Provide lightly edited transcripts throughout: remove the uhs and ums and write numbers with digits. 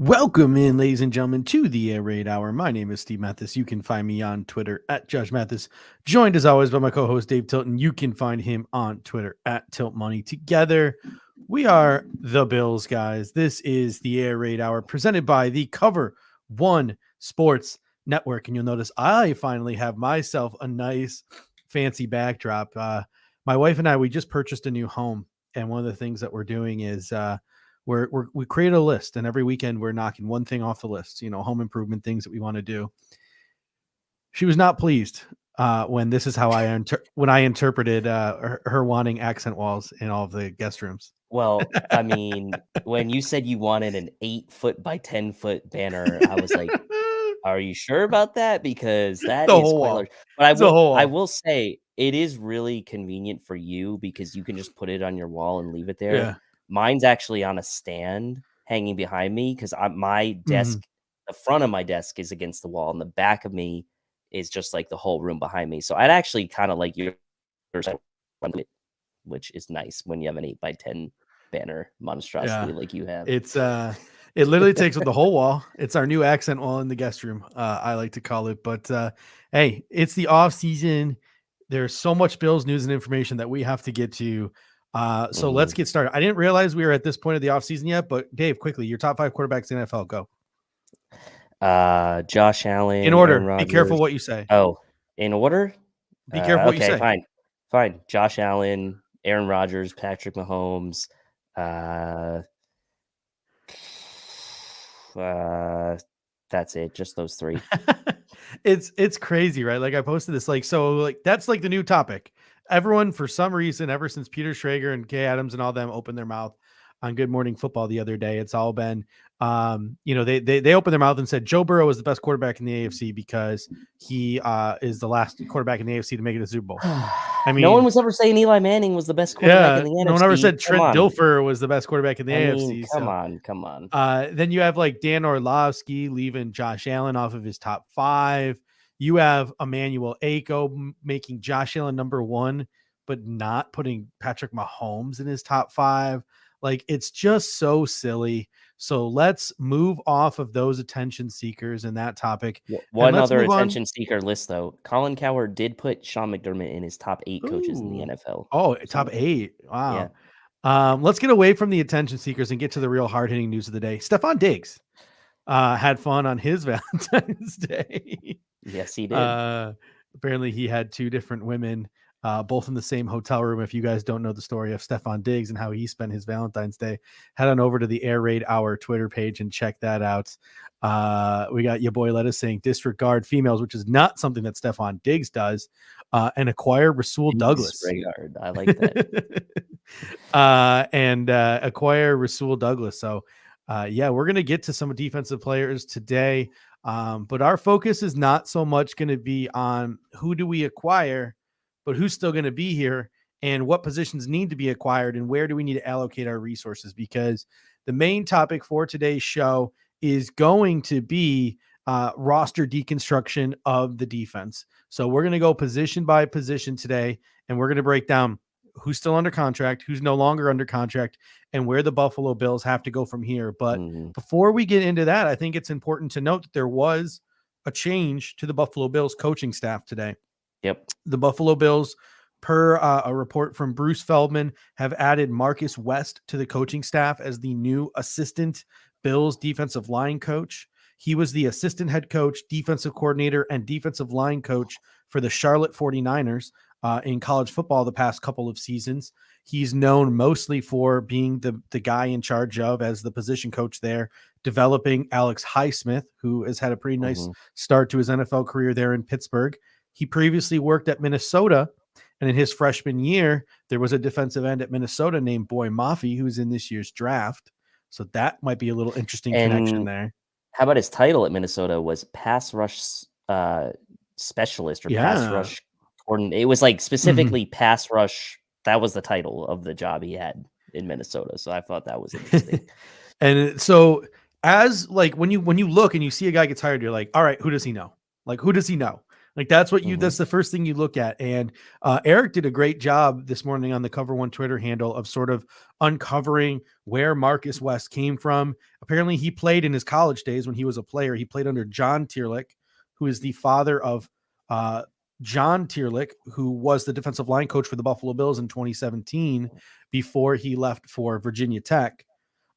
Welcome in, ladies and gentlemen, to the Air Raid Hour. My name is Steve Mathis. You can find me on Twitter at Judge Mathis, joined as always by my co-host Dave Tilton. You can find him on Twitter at Tilt Money. Together, we are the Bills, guys. This is the Air Raid Hour presented by the Cover One Sports Network. And you'll notice I finally have myself a nice fancy backdrop. My wife and I, we just purchased a new home. And one of the things that we're doing is we create a list, and every weekend we're knocking one thing off the list, home improvement things that we want to do. She was not pleased when this is how when I interpreted her wanting accent walls in all of the guest rooms. Well, I mean, when you said you wanted an 8-foot by 10-foot banner, I was like, are you sure about that? Because that is quite large. But I will say it is really convenient for you because you can just put it on your wall and leave it there. Yeah. Mine's actually on a stand hanging behind me because my desk, the front of my desk is against the wall, and the back of me is just like the whole room behind me. So I'd actually kind of like yours, which is nice when you have an 8x10 banner monstrosity like you have. It's it literally takes up the whole wall. It's our new accent wall in the guest room, I like to call it. But hey, it's the off season. There's so much Bills news and information that we have to get to. So let's get started. I didn't realize we were at this point of the offseason yet, but Dave, quickly, your top 5 quarterbacks in the NFL, go. Josh Allen. In order. Be careful what you say. Oh, in order? Be careful what you say. Fine. Josh Allen, Aaron Rodgers, Patrick Mahomes. That's it. Just those 3. It's crazy, right? Like I posted this, that's like the new topic. Everyone, for some reason, ever since Peter Schrager and Kay Adams and all them opened their mouth on Good Morning Football the other day, it's all been, they opened their mouth and said Joe Burrow is the best quarterback in the AFC because he is the last quarterback in the AFC to make it a Super Bowl. I mean, no one was ever saying Eli Manning was the best quarterback in the NFC. No one ever said Trent Dilfer was the best quarterback in the AFC. Come on. Then you have like Dan Orlovsky leaving Josh Allen off of his top 5. You have Emmanuel Ako making Josh Allen number 1, but not putting Patrick Mahomes in his top 5. Like, it's just so silly. So let's move off of those attention seekers and that topic. One other attention seeker list, though. Colin Cowherd did put Sean McDermott in his top 8 coaches in the NFL. Oh, top 8. Wow. Yeah. Let's get away from the attention seekers and get to the real hard-hitting news of the day. Stephon Diggs had fun on his Valentine's Day. Yes, he did. Apparently he had 2 different women, both in the same hotel room. If you guys don't know the story of Stephon Diggs and how he spent his Valentine's Day, head on over to the Air Raid Hour Twitter page and check that out. We got your boy Lettuce saying disregard females, which is not something that Stephon Diggs does, and acquire Rasul Douglas. Disregard. I like that. And acquire Rasul Douglas. So we're going to get to some defensive players today. But our focus is not so much going to be on who do we acquire, but who's still going to be here and what positions need to be acquired and where do we need to allocate our resources, because the main topic for today's show is going to be roster deconstruction of the defense. So we're going to go position by position today, and we're going to break down who's still under contract, who's no longer under contract, and where the Buffalo Bills have to go from here. But before we get into that, I think it's important to note that there was a change to the Buffalo Bills coaching staff today. Yep. The Buffalo Bills, per a report from Bruce Feldman, have added Marcus West to the coaching staff as the new assistant Bills defensive line coach. He was the assistant head coach, defensive coordinator, and defensive line coach for the Charlotte 49ers in college football the past couple of seasons. He's known mostly for being the guy in charge of, as the position coach there, developing Alex Highsmith, who has had a pretty nice start to his NFL career there in Pittsburgh. He previously worked at Minnesota, and in his freshman year, there was a defensive end at Minnesota named Boy Maffey, who's in this year's draft. So that might be a little interesting connection there. How about his title at Minnesota was pass rush specialist or pass rush coordinator? It was like specifically pass rush. That was the title of the job he had in Minnesota. So I thought that was interesting. And so as like when you look and you see a guy gets hired, you're like, all right, who does he know? Like, who does he know? Like that's what that's the first thing you look at. And Eric did a great job this morning on the Cover One Twitter handle of sort of uncovering where Marcus West came from. Apparently he played in his college days when he was a player. He played under John Tierlick, who is the father of John Tierlick, who was the defensive line coach for the Buffalo Bills in 2017 before he left for Virginia Tech.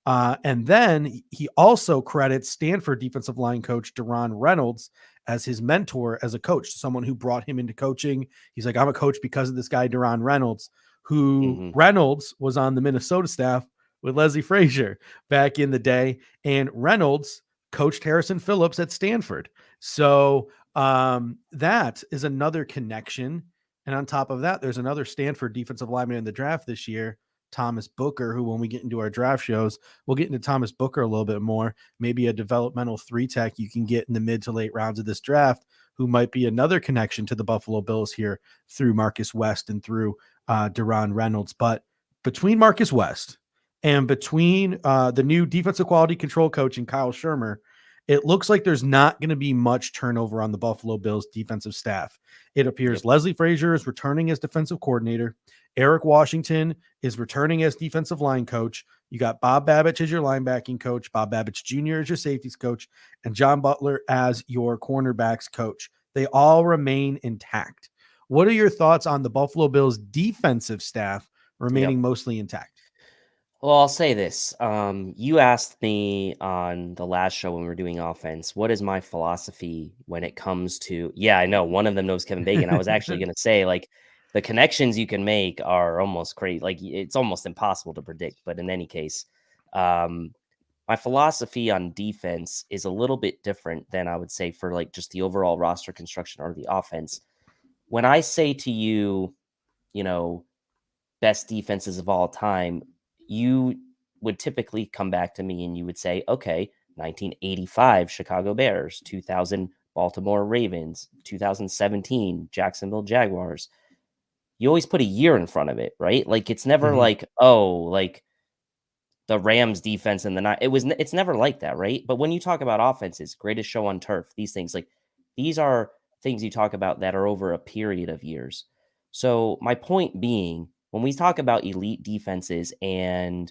And then he also credits Stanford defensive line coach Deron Reynolds as his mentor as a coach, someone who brought him into coaching. He's like, I'm a coach because of this guy, Deron Reynolds, who Reynolds was on the Minnesota staff with Leslie Frazier back in the day. And Reynolds coached Harrison Phillips at Stanford. So that is another connection. And on top of that, there's another Stanford defensive lineman in the draft this year, Thomas Booker, who when we get into our draft shows, we'll get into Thomas Booker a little bit more, maybe a developmental 3-tech you can get in the mid to late rounds of this draft, who might be another connection to the Buffalo Bills here through Marcus West and through Deron Reynolds. But between Marcus West and between the new defensive quality control coach and Kyle Shermer, it looks like there's not going to be much turnover on the Buffalo Bills defensive staff. It appears Leslie Frazier is returning as defensive coordinator. Eric Washington is returning as defensive line coach. You got Bob Babich as your linebacking coach, Bob Babich Jr. as your safeties coach, and John Butler as your cornerbacks coach. They all remain intact. What are your thoughts on the Buffalo Bills defensive staff remaining mostly intact? Well, I'll say this. You asked me on the last show when we were doing offense, what is my philosophy when it comes to, I know one of them knows Kevin Bacon. I was actually going to say, like, the connections you can make are almost crazy. Like, it's almost impossible to predict. But in any case, my philosophy on defense is a little bit different than I would say for like just the overall roster construction or the offense. When I say to you, best defenses of all time, you would typically come back to me and you would say, okay, 1985 Chicago Bears, 2000 Baltimore Ravens, 2017 Jacksonville Jaguars. You always put a year in front of it, right? Like it's never like, like the Rams defense in the night. It's never like that, right? But when you talk about offenses, greatest show on turf, these things, like these are things you talk about that are over a period of years. So my point being, when we talk about elite defenses and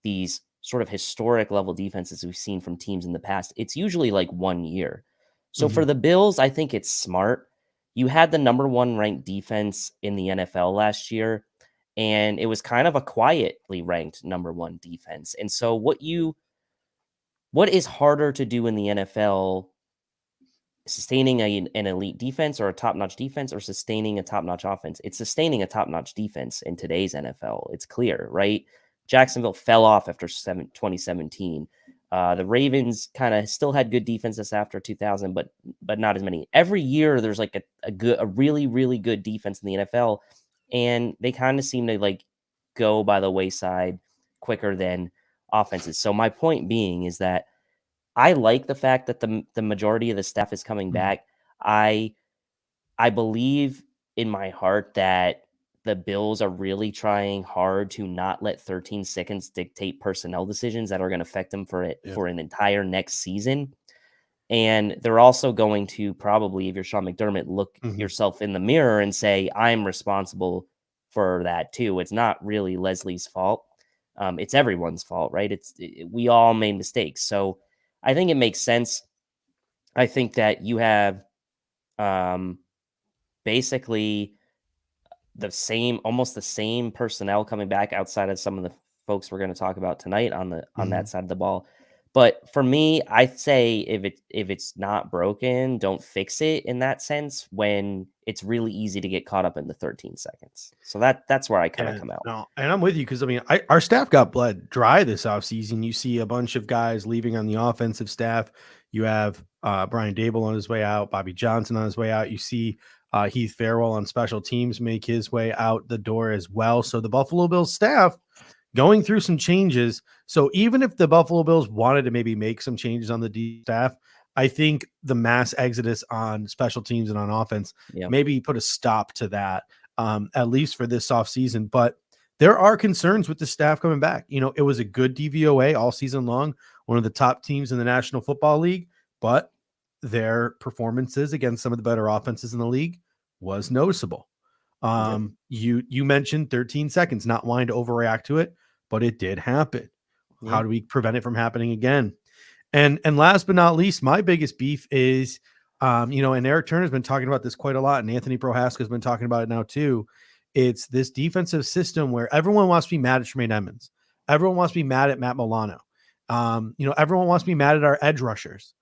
these sort of historic level defenses we've seen from teams in the past, it's usually like 1 year. So for the Bills, I think it's smart. You had the number 1 ranked defense in the NFL last year, and it was kind of a quietly ranked number 1 defense. And so what is harder to do in the NFL, sustaining an elite defense or a top-notch defense, or sustaining a top-notch offense? It's sustaining a top-notch defense in today's NFL. It's clear, right? Jacksonville fell off after 2017. The Ravens kind of still had good defenses after 2000, but not as many. Every year there's like a really, really good defense in the NFL, and they kind of seem to like go by the wayside quicker than offenses. So my point being is that I like the fact that the majority of the staff is coming back. I believe in my heart that the Bills are really trying hard to not let 13 seconds dictate personnel decisions that are going to affect them for an entire next season. And they're also going to probably, if you're Sean McDermott, look yourself in the mirror and say, I'm responsible for that too. It's not really Leslie's fault. It's everyone's fault, right? We all made mistakes. So I think it makes sense. I think that you have basically almost the same personnel coming back outside of some of the folks we're going to talk about tonight on that side of the ball. But for me, I'd say if it's not broken, don't fix it in that sense, when it's really easy to get caught up in the 13 seconds. So that's where I kind of come out. No, and I'm with you because, I mean, our staff got bled dry this offseason. You see a bunch of guys leaving on the offensive staff. You have Brian Dable on his way out, Bobby Johnson on his way out. You see Heath Farwell on special teams make his way out the door as well. So the Buffalo Bills staff going through some changes. So even if the Buffalo Bills wanted to maybe make some changes on the D staff, I think the mass exodus on special teams and on offense maybe put a stop to that, at least for this offseason. But there are concerns with the staff coming back. It was a good DVOA all season long, one of the top teams in the National Football League, but their performances against some of the better offenses in the league was noticeable. You mentioned 13 seconds, not wanting to overreact to it, but it did happen. How do we prevent it from happening again? And last but not least, my biggest beef is, and Eric Turner's been talking about this quite a lot, and Anthony Prohaska's been talking about it now too. It's this defensive system where everyone wants to be mad at Tremaine Edmunds. Everyone wants to be mad at Matt Milano. Everyone wants to be mad at our edge rushers.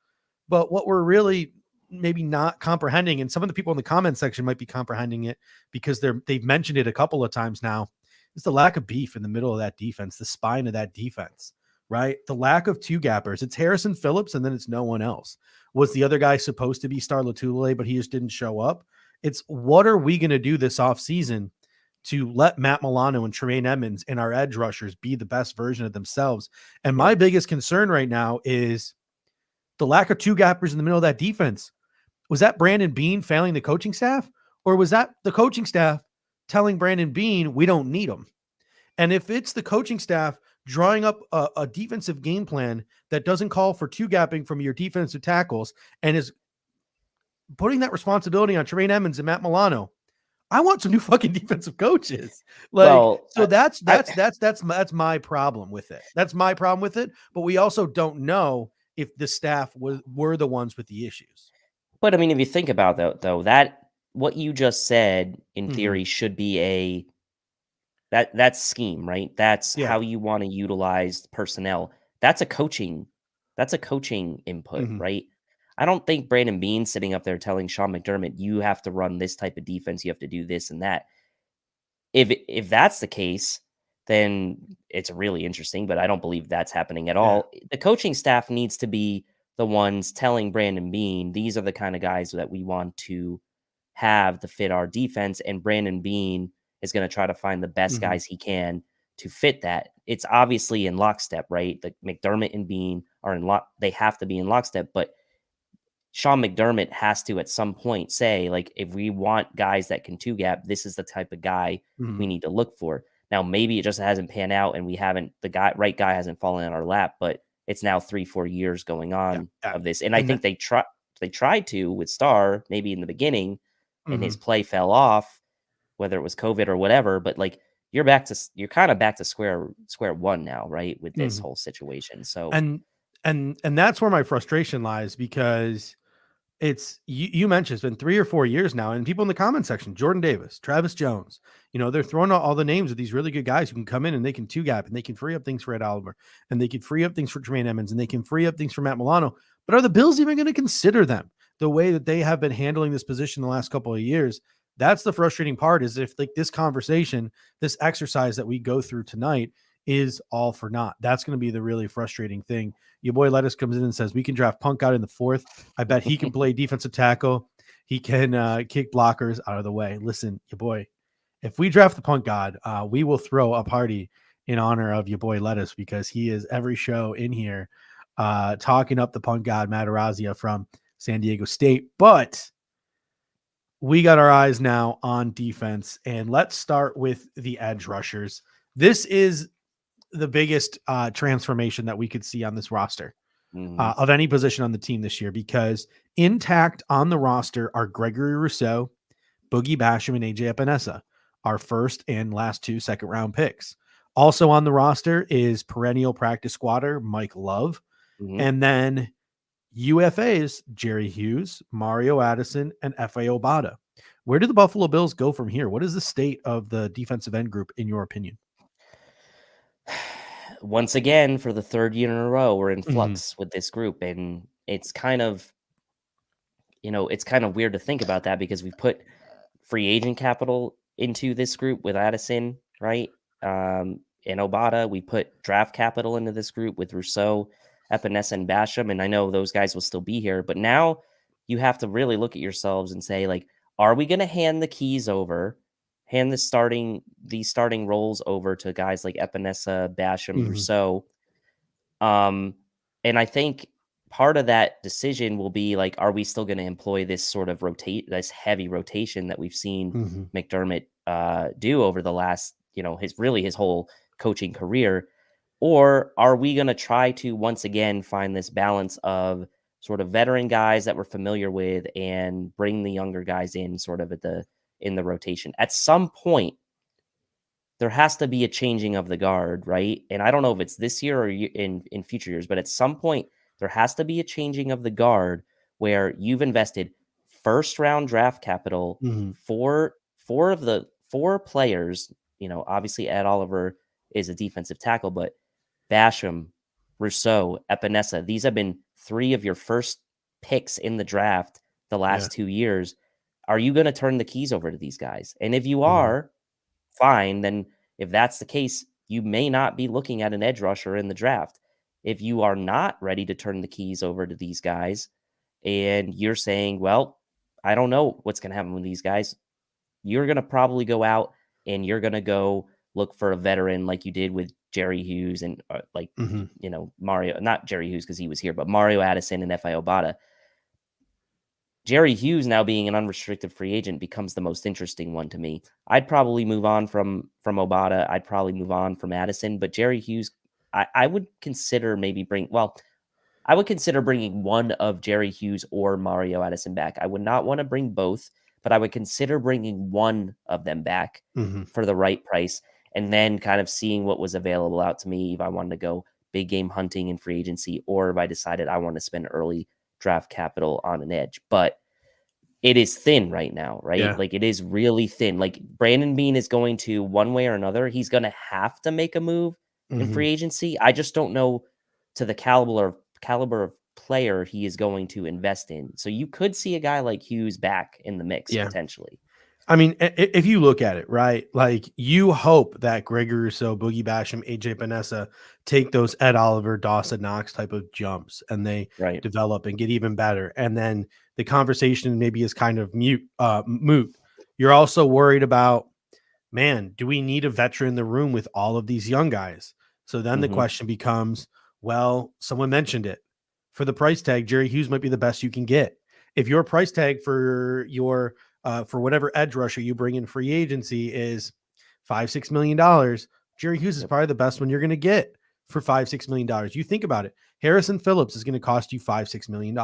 But what we're really maybe not comprehending, and some of the people in the comment section might be comprehending it because they've mentioned it a couple of times now, is the lack of beef in the middle of that defense, the spine of that defense, right? The lack of two gappers. It's Harrison Phillips, and then it's no one else. Was the other guy supposed to be Star Lotulelei, but he just didn't show up? It's what are we going to do this offseason to let Matt Milano and Tremaine Edmunds and our edge rushers be the best version of themselves? And my biggest concern right now is the lack of two gappers in the middle of that defense. Was that Brandon Beane failing the coaching staff? Or was that the coaching staff telling Brandon Beane, we don't need him? And if it's the coaching staff drawing up a defensive game plan that doesn't call for two gapping from your defensive tackles and is putting that responsibility on Tremaine Edmunds and Matt Milano, I want some new fucking defensive coaches. That's my problem with it. That's my problem with it. But we also don't know if the staff were the ones with the issues. But I mean, if you think about though, that what you just said in theory should be that's scheme, right? That's how you want to utilize personnel. That's a coaching input, right? I don't think Brandon Beane sitting up there telling Sean McDermott, you have to run this type of defense, you have to do this and that. If that's the case, then it's really interesting, but I don't believe that's happening at all. The coaching staff needs to be the ones telling Brandon Beane, these are the kind of guys that we want to have to fit our defense, and Brandon Beane is going to try to find the best guys he can to fit that. It's obviously in lockstep, right? The McDermott and Beane are they have to be in lockstep, but Sean McDermott has to at some point say, like, if we want guys that can two gap, this is the type of guy we need to look for. Now, maybe it just hasn't panned out and right guy hasn't fallen in our lap, but it's now 3-4 years going on of this. And I think they tried to with Starr maybe in the beginning and his play fell off, whether it was COVID or whatever, but like you're kind of back to square one now, right? With this whole situation. So, and that's where my frustration lies, because it's you mentioned it's been 3 or 4 years now, and people in the comment section, Jordan Davis, Travis Jones, they're throwing out all the names of these really good guys who can come in and they can two gap and they can free up things for Ed Oliver and they can free up things for Tremaine Edmunds and they can free up things for Matt Milano. But are the Bills even going to consider them the way that they have been handling this position the last couple of years? That's the frustrating part, is if like this conversation, this exercise that we go through tonight is all for naught. That's going to be the really frustrating thing. Your boy Lettuce comes in and says, we can draft Punk out in the 4th. I bet he can play defensive tackle. He can kick blockers out of the way. Listen, your boy, if we draft the Punk God, we will throw a party in honor of your boy Lettuce, because he is every show in here talking up the Punk God, Matarazzi from San Diego State. But we got our eyes now on defense, and let's start with the edge rushers. This is the biggest transformation that we could see on this roster of any position on the team this year, because intact on the roster are Gregory Rousseau, Boogie Basham, and AJ Epinesa, our first and last 2 second-round picks. Also on the roster is perennial practice squatter Mike Love, and then UFAs Jerry Hughes, Mario Addison, and F.A. Obata. Where do the Buffalo Bills go from here? What is the state of the defensive end group, in your opinion? Once again, for the 3rd year in a row, we're in flux with this group, and it's kind of, it's kind of weird to think about that, because we've put free agent capital into this group with Addison, right? And Obata. We put draft capital into this group with Rousseau, Epinesa, and Basham, and I know those guys will still be here, but now you have to really look at yourselves and say, like, are we going to hand the keys over, these starting roles over to guys like Epinesa, Basham, Rousseau? And I think part of that decision will be like, are we still going to employ this sort of this heavy rotation that we've seen McDermott do over the last, his whole coaching career? Or are we going to try to once again find this balance of sort of veteran guys that we're familiar with and bring the younger guys in sort of in the rotation. At some point, there has to be a changing of the guard, right? And I don't know if it's this year or in future years, but at some point, there has to be a changing of the guard where you've invested first round draft capital Mhm. for four players. Obviously Ed Oliver is a defensive tackle, but Basham, Rousseau, Epinesa, these have been three of your first picks in the draft the Yeah. last 2 years. Are you going to turn the keys over to these guys? And if you Mhm. are, fine. Then if that's the case, you may not be looking at an edge rusher in the draft. If you are not ready to turn the keys over to these guys and you're saying, well, I don't know what's going to happen with these guys, you're going to probably go out and you're going to go look for a veteran like you did with Jerry Hughes and Mhm. Mario, not Jerry Hughes because he was here, but Mario Addison and F.I. Obata. Jerry Hughes now being an unrestricted free agent becomes the most interesting one to me. I'd probably move on from Obata. I'd probably move on from Addison, but Jerry Hughes, I would consider I would consider bringing one of Jerry Hughes or Mario Addison back. I would not want to bring both, but I would consider bringing one of them back Mhm. for the right price and then kind of seeing what was available out to me if I wanted to go big game hunting in free agency or if I decided I want to spend early draft capital on an edge. But it is thin right now, right? Yeah. Like it is really thin. Like Brandon Beane is going to one way or another, he's going to have to make a move in Mhm. free agency. I just don't know to the caliber of player he is going to invest in. So you could see a guy like Hughes back in the mix Yeah. potentially. I mean, if you look at it, right, like you hope that Gregory Rousseau, Boogie Basham, AJ Panessa take those Ed Oliver, Dawson Knox type of jumps and they Right. develop and get even better. And then the conversation maybe is kind of moot. You're also worried about, man, do we need a veteran in the room with all of these young guys? So then the Mm-hmm. question becomes, well, someone mentioned it. For the price tag, Jerry Hughes might be the best you can get. If your price tag for whatever edge rusher you bring in free agency is $5-6 million, Jerry Hughes is Yep. probably the best one you're going to get for $5-6 million. You think about it. Harrison Phillips is going to cost you $5-6 million.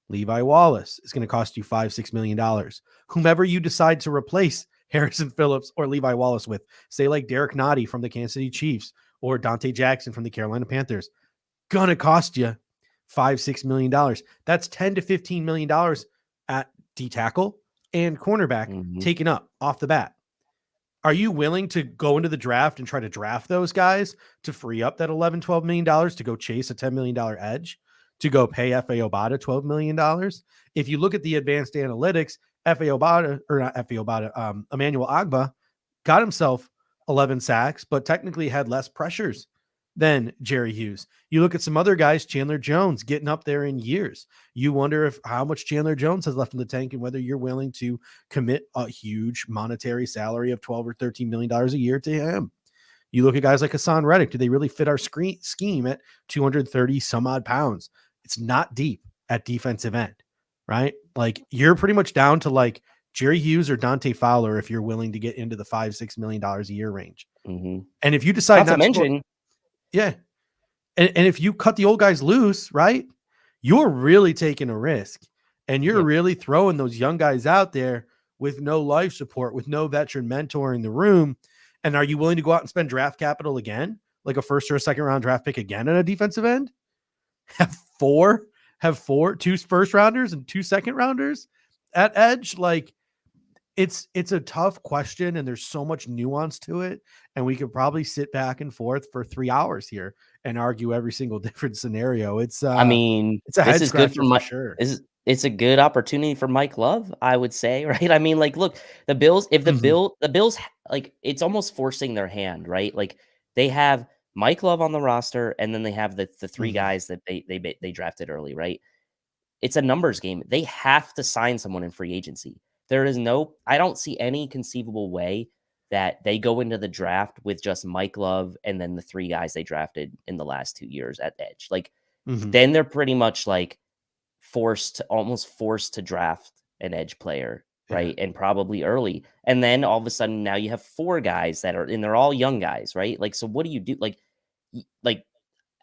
Levi Wallace is going to cost you $5-6 million. Whomever you decide to replace Harrison Phillips or Levi Wallace with, say like Derek Nottie from the Kansas City Chiefs or Dante Jackson from the Carolina Panthers, gonna cost you $5-6 million. That's $10 to $15 million at D tackle and cornerback Mm-hmm. taken up off the bat. Are you willing to go into the draft and try to draft those guys to free up that $11-12 million to go chase a $10 million edge, to go pay F.A. Obata $12 million? If you look at the advanced analytics, Emmanuel Agba got himself 11 sacks, but technically had less pressures than Jerry Hughes. You look at some other guys, Chandler Jones getting up there in years. You wonder how much Chandler Jones has left in the tank and whether you're willing to commit a huge monetary salary of $12 or $13 million a year to him. You look at guys like Hassan Reddick. Do they really fit our scheme at 230 some odd pounds? It's not deep at defensive end, right? Like you're pretty much down to like Jerry Hughes or Dante Fowler if you're willing to get into the $5-6 million a year range. Mm-hmm. And if you decide Not to not to go, mention, yeah. And if you cut the old guys loose, right, you're really taking a risk and you're yep. really throwing those young guys out there with no life support, with no veteran mentor in the room. And are you willing to go out and spend draft capital again, like a first or a second round draft pick again at a defensive end? Have two first rounders and 2 second rounders at edge? Like it's a tough question and there's so much nuance to it. And we could probably sit back and forth for 3 hours here and argue every single different scenario. It's I mean, a this head is good for scratcher for sure. it's a good opportunity for Mike Love, I would say, right? I mean, like, look, the Bills, if Mhm. the Bills, like, it's almost forcing their hand, right? Like, they have Mike Love on the roster, and then they have the three Mhm. guys that they drafted early, right? It's a numbers game. They have to sign someone in free agency. I don't see any conceivable way that they go into the draft with just Mike Love and then the three guys they drafted in the last 2 years at edge. Like, Mhm. then they're pretty much like almost forced to draft an edge player, Yeah. right? And probably early. And then all of a sudden now you have four guys and they're all young guys, right? Like, so what do you do? Like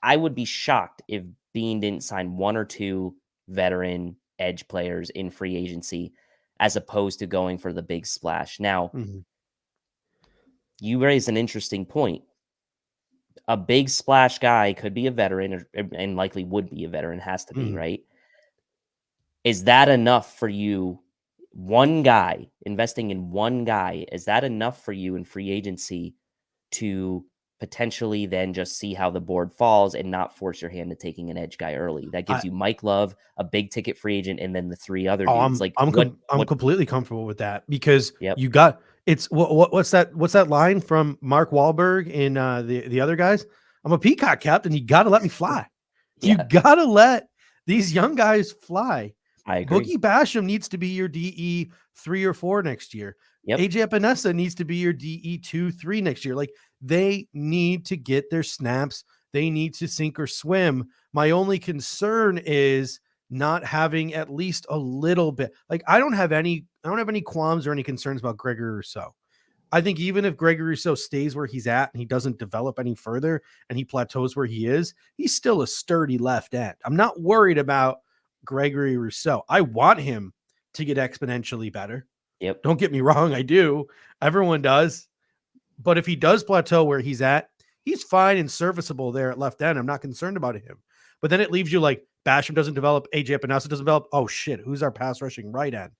I would be shocked if Bean didn't sign 1 or 2 veteran edge players in free agency as opposed to going for the big splash. Now, you raise an interesting point. A big splash guy could be a veteran and likely would be a veteran, has to be, right? Is that enough for you? One guy, investing in one guy, is that enough for you in free agency to potentially then just see how the board falls and not force your hand to taking an edge guy early? That gives you Mike Love, a big ticket free agent, and then the 3 other dudes. I'm completely comfortable with that because Yep. you got what's that line from Mark Wahlberg and the other guys? I'm a peacock captain. You got to let me fly. You got to let these young guys fly. I agree. Boogie Basham needs to be your DE 3 or 4 next year. AJ Epinesa needs to be your DE 2, 3 next year. Like, they need to get their snaps. They need to sink or swim. My only concern is not having at least a little bit. Like, I don't have any qualms or any concerns about Gregory Rousseau. I think even if Gregory Rousseau stays where he's at and he doesn't develop any further and he plateaus where he is, he's still a sturdy left end. I'm not worried about Gregory Rousseau. I want him to get exponentially better. Yep. Don't get me wrong. I do. Everyone does. But if he does plateau where he's at, he's fine and serviceable there at left end. I'm not concerned about him. But then it leaves you like Basham doesn't develop, AJ Epinesa doesn't develop. Oh shit, who's our pass rushing right end?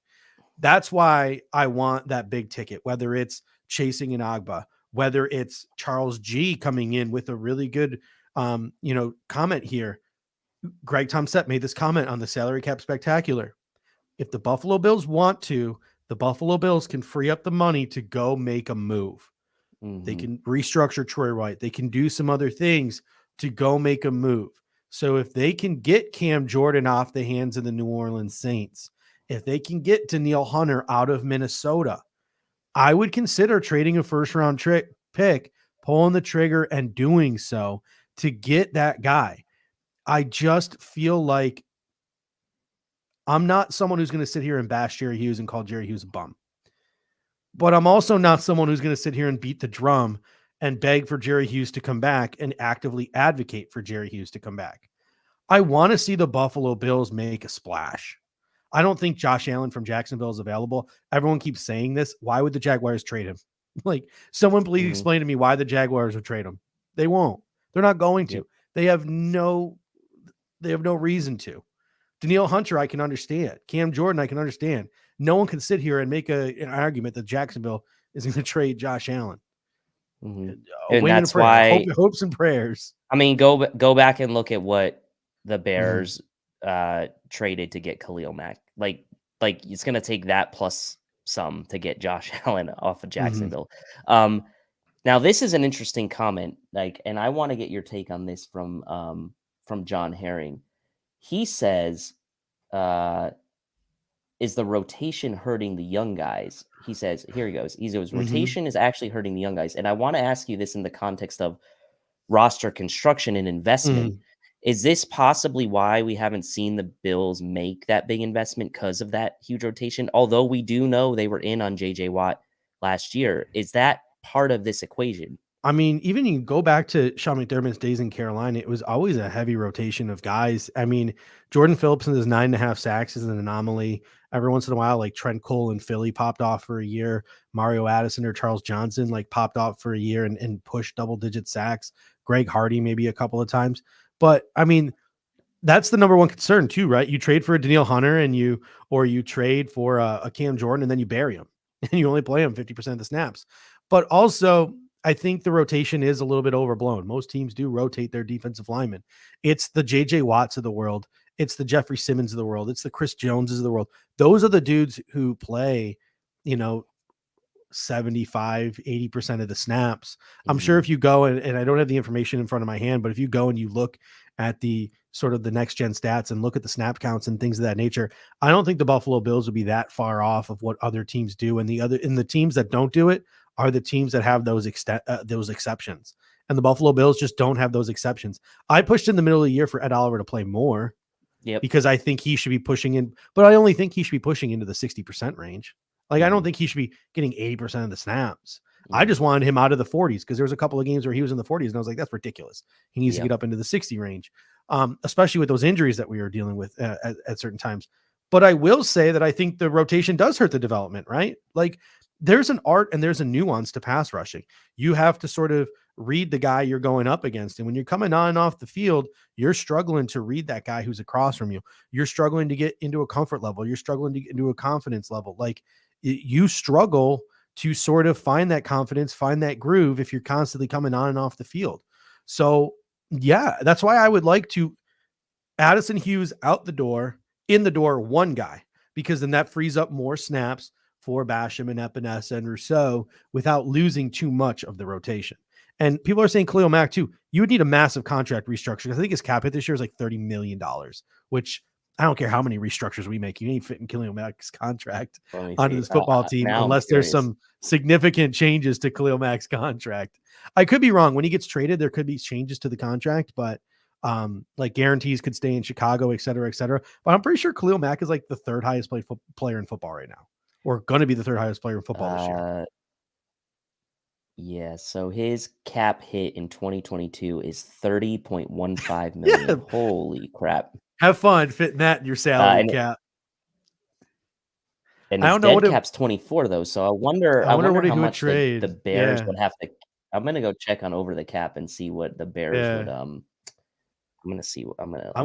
That's why I want that big ticket, whether it's chasing an Agba, whether it's Charles G coming in with a really good comment here. Greg Tomsett made this comment on the salary cap spectacular. If the Buffalo Bills want to, the Buffalo Bills can free up the money to go make a move. They can restructure Trey White. They can do some other things to go make a move. So if they can get Cam Jordan off the hands of the New Orleans Saints, if they can get Danielle Hunter out of Minnesota, I would consider trading a first-round pick, pulling the trigger, and doing so to get that guy. I just feel like I'm not someone who's going to sit here and bash Jerry Hughes and call Jerry Hughes a bum. But I'm also not someone who's going to sit here and beat the drum and beg for Jerry Hughes to come back and actively advocate for Jerry Hughes to come back. I want to see the Buffalo Bills make a splash. I don't think Josh Allen from Jacksonville is available. Everyone keeps saying this. Why would the Jaguars trade him? Like, someone please explain to me why the Jaguars would trade him. They won't. They're not going to. They have no reason to. Danielle Hunter, I can understand. Cam Jordan, I can understand. No one can sit here and make an argument that Jacksonville is going to trade Josh Allen. And that's why hopes and prayers. I mean, go back and look at what the Bears traded to get Khalil Mack. Like it's going to take that plus some to get Josh Allen off of Jacksonville. Now this is an interesting comment, and I want to get your take on this from John Herring. He says, is the rotation hurting the young guys? He says, here he goes. He goes, rotation is actually hurting the young guys. And I want to ask you this in the context of roster construction and investment. Is this possibly why we haven't seen the Bills make that big investment because of that huge rotation? Although we do know they were in on J.J. Watt last year. Is that part of this equation? I mean, even you go back to Sean McDermott's days in Carolina, it was always a heavy rotation of guys. I mean, Jordan Phillips and his 9.5 sacks is an anomaly. Every once in a while, like Trent Cole in Philly popped off for a year. Mario Addison or Charles Johnson popped off for a year and pushed double-digit sacks. Greg Hardy maybe a couple of times. But, I mean, that's the number one concern too, right? You trade for a Danielle Hunter and you trade for a Cam Jordan and then you bury him and you only play him 50% of the snaps. But also, I think the rotation is a little bit overblown. Most teams do rotate their defensive linemen. It's the JJ Watts of the world. It's the Jeffrey Simmons of the world. It's the Chris Joneses of the world. Those are the dudes who play, 75, 80% of the snaps. I'm sure if you go and I don't have the information in front of my hand, but if you go and you look at the sort of the next gen stats and look at the snap counts and things of that nature, I don't think the Buffalo Bills would be that far off of what other teams do. And the teams that don't do it are the teams that have those exceptions. And the Buffalo Bills just don't have those exceptions. I pushed in the middle of the year for Ed Oliver to play more because I think he should be pushing in, but I only think he should be pushing into the 60% range. I don't think he should be getting 80% of the snaps. I just wanted him out of the 40s because there was a couple of games where he was in the 40s and I was like, that's ridiculous. He needs to get up into the 60 range. especially with those injuries that we were dealing with at certain times. But I will say that I think the rotation does hurt the development, right? Like there's an art and there's a nuance to pass rushing. You have to sort of read the guy you're going up against. And when you're coming on and off the field, you're struggling to read that guy who's across from you. You're struggling to get into a comfort level. You're struggling to get into a confidence level. Like you struggle to sort of find that confidence, find that groove if you're constantly coming on and off the field. So yeah, that's why I would like to Addison Hughes out the door, in the door, one guy, because then that frees up more snaps for Basham and Epinesa and Rousseau without losing too much of the rotation. And people are saying Khalil Mack too. You would need a massive contract restructure because I think his cap hit this year is like $30 million, which I don't care how many restructures we make. You ain't fitting Khalil Mack's contract onto this football team unless there's some significant changes to Khalil Mack's contract. I could be wrong. When he gets traded, there could be changes to the contract, but like guarantees could stay in Chicago, et cetera, et cetera. But I'm pretty sure Khalil Mack is like the third highest paid player in football right now, or going to be the third highest player in football this year. Yeah, so his cap hit in 2022 is $30.15 million. Yeah. Holy crap. Have fun fitting that in your salary cap. And his dead cap's 24 though, so I wonder how much the Bears would have to. I'm gonna go check on over the cap and see what the Bears would I'm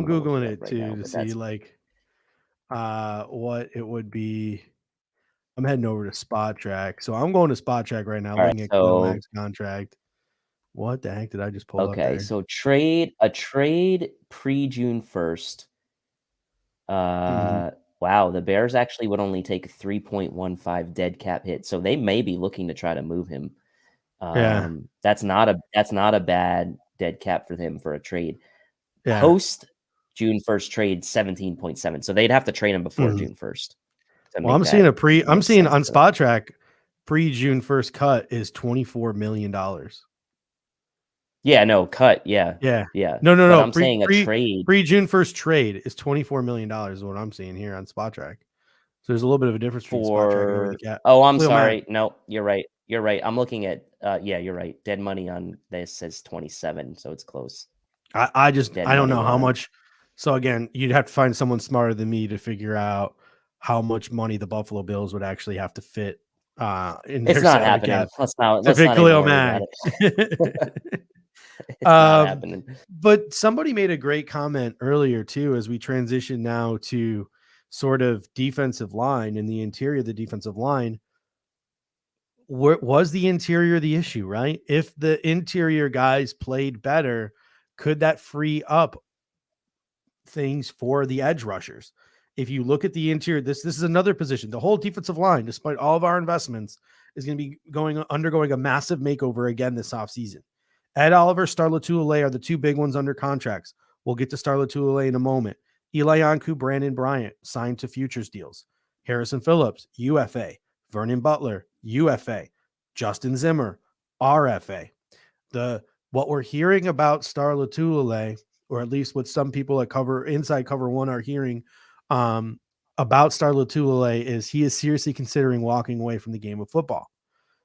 Googling it right too now, to see like what it would be. I'm heading over to Spot Track. So I'm going to Spot Track right now, looking at Khalil Mack's contract. What the heck did I just pull up there? Okay, so a trade pre-June 1st. Wow, the Bears actually would only take 3.15 dead cap hit. So they may be looking to try to move him. That's not a bad dead cap for him for a trade. Yeah. Post June 1st trade 17.7. So they'd have to trade him before June 1st. Well, I'm seeing on Spot Track pre-June 1st cut is $24 million. Yeah, no, cut. Yeah. No. I'm saying a trade. Pre-June 1st trade is $24 million is what I'm seeing here on Spot Track. So there's a little bit of a difference between Spot Track and over the cap. Oh, I'm sorry. Mack. No, you're right. I'm looking at you're right. Dead money on this says 27, so it's close. I don't know how much. So again, you'd have to find someone smarter than me to figure out how much money the Buffalo Bills would actually have to fit in their salary cap. Let's not Khalil Mack. It's not happening. But somebody made a great comment earlier too, as we transition now to sort of defensive line and the interior of the defensive line. Was the interior the issue, right? If the interior guys played better, could that free up things for the edge rushers? If you look at the interior, this is another position. The whole defensive line, despite all of our investments, is going to be undergoing a massive makeover again this offseason. Ed Oliver, Star Lotulelei are the two big ones under contracts. We'll get to Star Lotulelei in a moment. Eli Ankou, Brandon Bryant signed to futures deals. Harrison Phillips, UFA. Vernon Butler, UFA. Justin Zimmer, RFA. What we're hearing about Star Lotulelei, or at least what some people at Inside Cover One are hearing about Star Lotulelei, is he is seriously considering walking away from the game of football.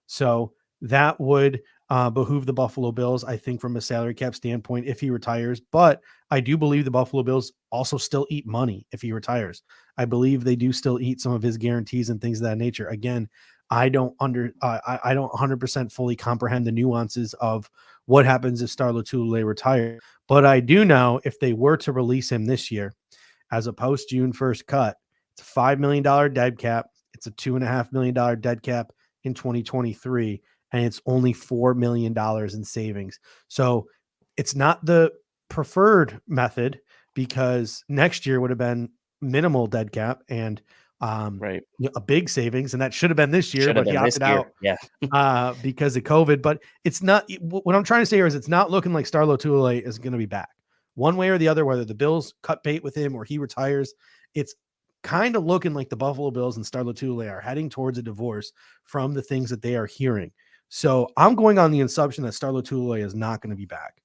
So that would behoove the Buffalo Bills, I think, from a salary cap standpoint, if he retires. But I do believe the Buffalo Bills also still eat money if he retires. I believe they do still eat some of his guarantees and things of that nature. Again, I don't 100% fully comprehend the nuances of what happens if Star Lotulelei retires. But I do know if they were to release him this year as a post-June 1st cut, it's a $5 million dead cap. It's a $2.5 million dead cap in 2023. And it's only $4 million in savings. So it's not the preferred method, because next year would have been minimal dead cap and a big savings. And that should have been this year, but he opted out because of COVID. But it's not, what I'm trying to say here is it's not looking like Star Lotulelei is going to be back one way or the other, whether the Bills cut bait with him or he retires. It's kind of looking like the Buffalo Bills and Star Lotulelei are heading towards a divorce from the things that they are hearing. So I'm going on the assumption that Star Lotulelei is not going to be back.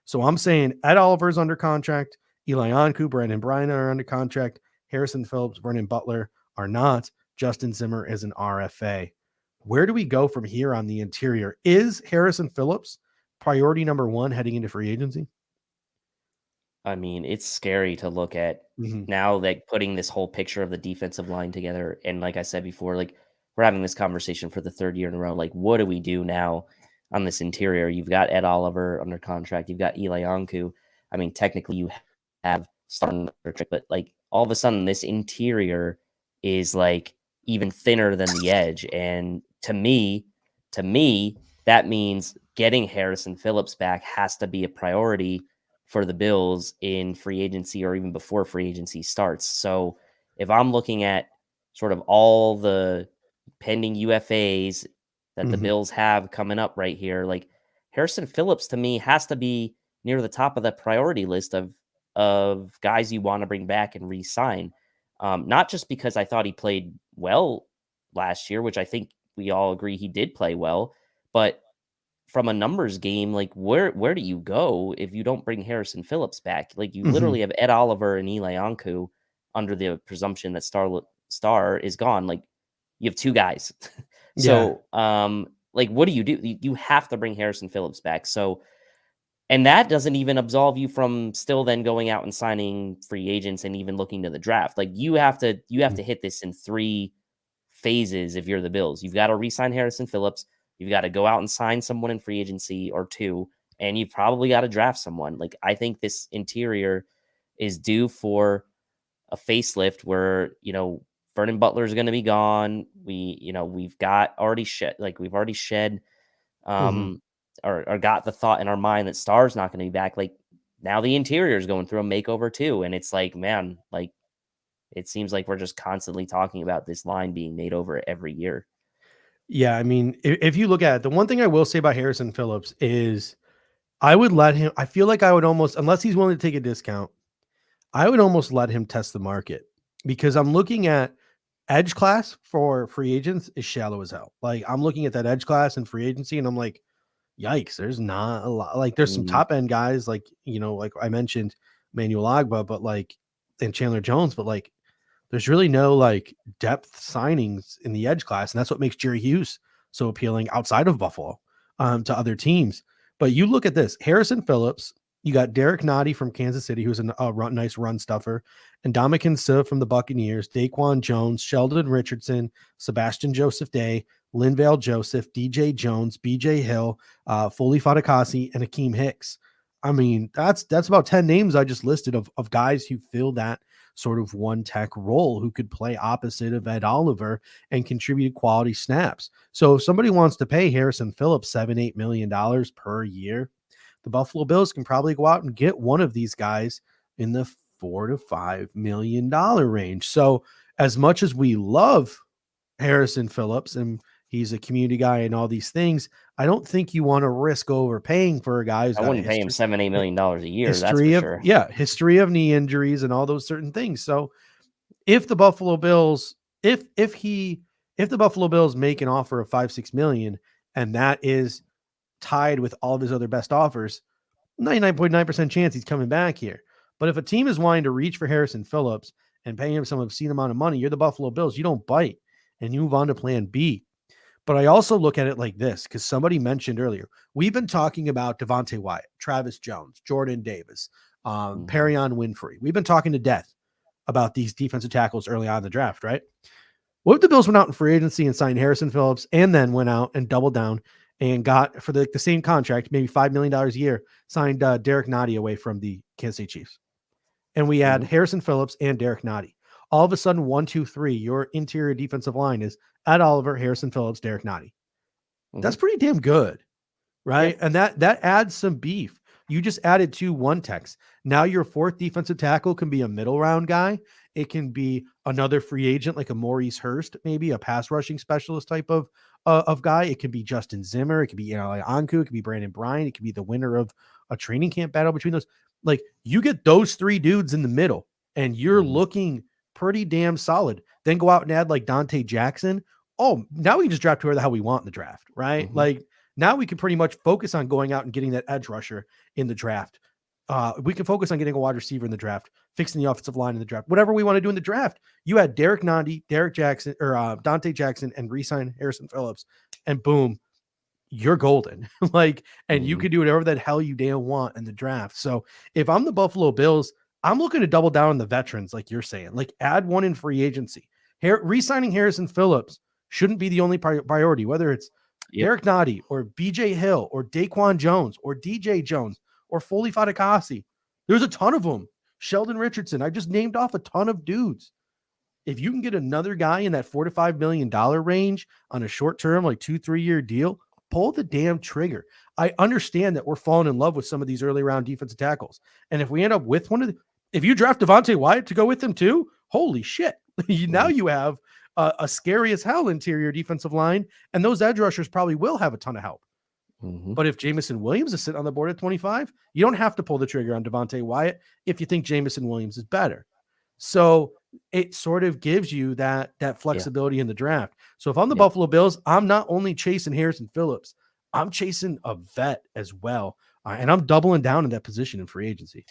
So I'm saying Ed Oliver's under contract, Eli Ankou, Brandon Bryant are under contract, Harrison Phillips, Vernon Butler are not. Justin Zimmer is an RFA. Where do we go from here on the interior? Is Harrison Phillips priority number one heading into free agency? I mean, it's scary to look at Mhm. now, like putting this whole picture of the defensive line together. And like I said before, like we're having this conversation for the third year in a row. Like, what do we do now on this interior? You've got Ed Oliver under contract. You've got Eli Anku. I mean, technically you have starting, but like all of a sudden this interior is like even thinner than the edge. And to me, that means getting Harrison Phillips back has to be a priority for the Bills in free agency or even before free agency starts. So if I'm looking at sort of all the pending UFAs that the Mhm. Bills have coming up right here, like Harrison Phillips to me has to be near the top of the priority list of guys you want to bring back and re-sign. Not just because I thought he played well last year, which I think we all agree he did play well, but from a numbers game, like where do you go if you don't bring Harrison Phillips back? Like you Mhm. literally have Ed Oliver and Eli Anku under the presumption that Star is gone. Like you have two guys. Yeah. So like what do? You have to bring Harrison Phillips back. So and that doesn't even absolve you from still then going out and signing free agents and even looking to the draft. Like you have to hit this in three phases if you're the Bills. You've got to re-sign Harrison Phillips. You've got to go out and sign someone in free agency or two, and you've probably got to draft someone. Like I think this interior is due for a facelift where, Vernon Butler is going to be gone. We've got already shed, like we've already shed, Mhm. um, or got the thought in our mind that Star's not going to be back. Like now the interior is going through a makeover too. And it's like, man, like it seems like we're just constantly talking about this line being made over every year. Yeah, I mean, if you look at it, the one thing I will say about Harrison Phillips is I would let him. I feel like I would almost, unless he's willing to take a discount, I would almost let him test the market because I'm looking at edge class for free agents is shallow as hell. Like I'm looking at that edge class and free agency, and I'm like, yikes, there's not a lot. Like there's some Mhm. top end guys, like like I mentioned, Manuel Agba, but like and Chandler Jones, but like there's really no like depth signings in the edge class, and that's what makes Jerry Hughes so appealing outside of Buffalo to other teams. But you look at this: Harrison Phillips, you got Derek Nottie from Kansas City, who's a nice run stuffer, and Ndamukong Suh from the Buccaneers, Daquan Jones, Sheldon Richardson, Sebastian Joseph Day, Linval Joseph, DJ Jones, BJ Hill, Foley Fatukasi, and Akeem Hicks. I mean, that's about 10 names I just listed of guys who fill that sort of one tech role who could play opposite of Ed Oliver and contribute quality snaps. So if somebody wants to pay Harrison Phillips $7-8 million per year, the Buffalo Bills can probably go out and get one of these guys in the $4 to $5 million range. So as much as we love Harrison Phillips and he's a community guy and all these things, I don't think you want to risk overpaying for a guy who's I got a wouldn't pay him history $7-8 million a year, that's for sure. history of knee injuries and all those certain things. So if the Buffalo Bills, if the Buffalo Bills make an offer of 5-6 million and that is tied with all of his other best offers, 99.9% chance he's coming back here. But if a team is wanting to reach for Harrison Phillips and pay him some obscene amount of money, you're the Buffalo Bills. You don't bite and you move on to plan B. But I also look at it like this because somebody mentioned earlier, we've been talking about Devontae Wyatt, Travis Jones, Jordan Davis, Mhm. Perion Winfrey. We've been talking to death about these defensive tackles early on in the draft, right? What if the Bills went out in free agency and signed Harrison Phillips and then went out and doubled down and got for the same contract, maybe $5 million a year, signed Derek Nottie away from the Kansas City Chiefs? And we had Mhm. Harrison Phillips and Derek Nottie. All of a sudden, 1, 2, 3, your interior defensive line is Ed Oliver, Harrison Phillips, Derek Nottie. That's Mhm. pretty damn good, Yeah. right? And that adds some beef. You just added 2 one-techs. Now your fourth defensive tackle can be a middle round guy. It can be another free agent like a Maurice Hurst, maybe a pass rushing specialist type of guy. It can be Justin Zimmer. It could be like Anku. It could be Brandon Bryant. It could be the winner of a training camp battle between those. Like you get those 3 dudes in the middle, and you're Mhm. looking pretty damn solid. Then go out and add like Dante Jackson. Oh, now we can just draft whoever the hell we want in the draft, right? Mhm. Like now we can pretty much focus on going out and getting that edge rusher in the draft. We can focus on getting a wide receiver in the draft, fixing the offensive line in the draft, whatever we want to do in the draft. You had Derek Nandi, Derek Jackson, or Dante Jackson, and re-sign Harrison Phillips, and boom, you're golden. Like, and you Mhm. can do whatever the hell you damn want in the draft. So if I'm the Buffalo Bills, I'm looking to double down on the veterans, like you're saying, like add one in free agency. Re-signing Harrison Phillips shouldn't be the only priority, whether it's Yep. Derek Nottie or BJ Hill or Daquan Jones or DJ Jones or Foley Fatukasi. There's a ton of them. Sheldon Richardson. I just named off a ton of dudes. If you can get another guy in that $4 to $5 million range on a short term, like 2-3 year deal, pull the damn trigger. I understand that we're falling in love with some of these early round defensive tackles. And if we end up with one of the, if you draft Devontae Wyatt to go with them too, holy shit. Now you have a scary as hell interior defensive line. And those edge rushers probably will have a ton of help. Mhm. But if Jameson Williams is sitting on the board at 25, you don't have to pull the trigger on Devontae Wyatt if you think Jameson Williams is better. So it sort of gives you that flexibility in the draft. So if I'm the Buffalo Bills, I'm not only chasing Harrison Phillips, I'm chasing a vet as well. And I'm doubling down in that position in free agency.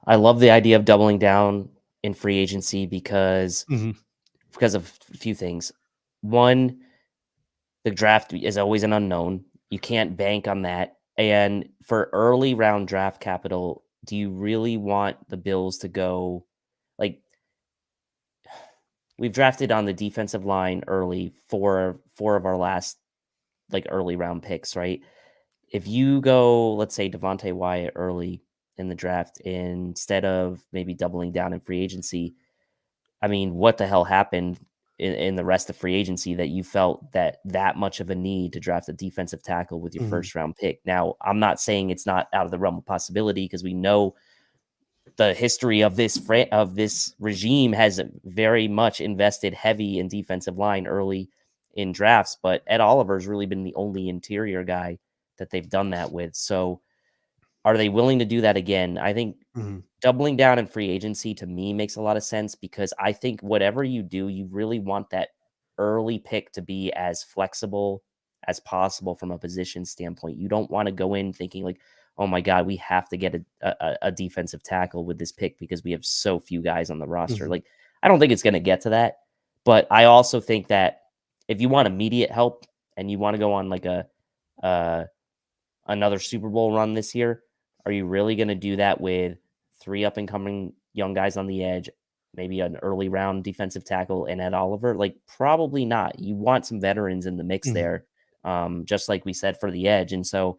I love the idea of doubling down in free agency because of a few things. One, the draft is always an unknown. You can't bank on that. And for early round draft capital, do you really want the Bills to go like we've drafted on the defensive line early for four of our last like early round picks, right? If you go, let's say Devontae Wyatt early in the draft instead of maybe doubling down in free agency, I mean, what the hell happened in the rest of free agency that you felt that much of a need to draft a defensive tackle with your first round pick? Now, I'm not saying it's not out of the realm of possibility because we know the history of this regime has very much invested heavy in defensive line early in drafts, but Ed Oliver's really been the only interior guy that they've done that with. So are they willing to do that again? I think doubling down in free agency to me makes a lot of sense because I think whatever you do, you really want that early pick to be as flexible as possible from a position standpoint. You don't want to go in thinking like, oh my God, we have to get a defensive tackle with this pick because we have so few guys on the roster. Like, I don't think it's going to get to that. But I also think that if you want immediate help and you want to go on like another Super Bowl run this year, are you really going to do that with 3 up and coming young guys on the edge, maybe an early round defensive tackle and Ed Oliver? Like, probably not. You want some veterans in the mix there, just like we said for the edge. And so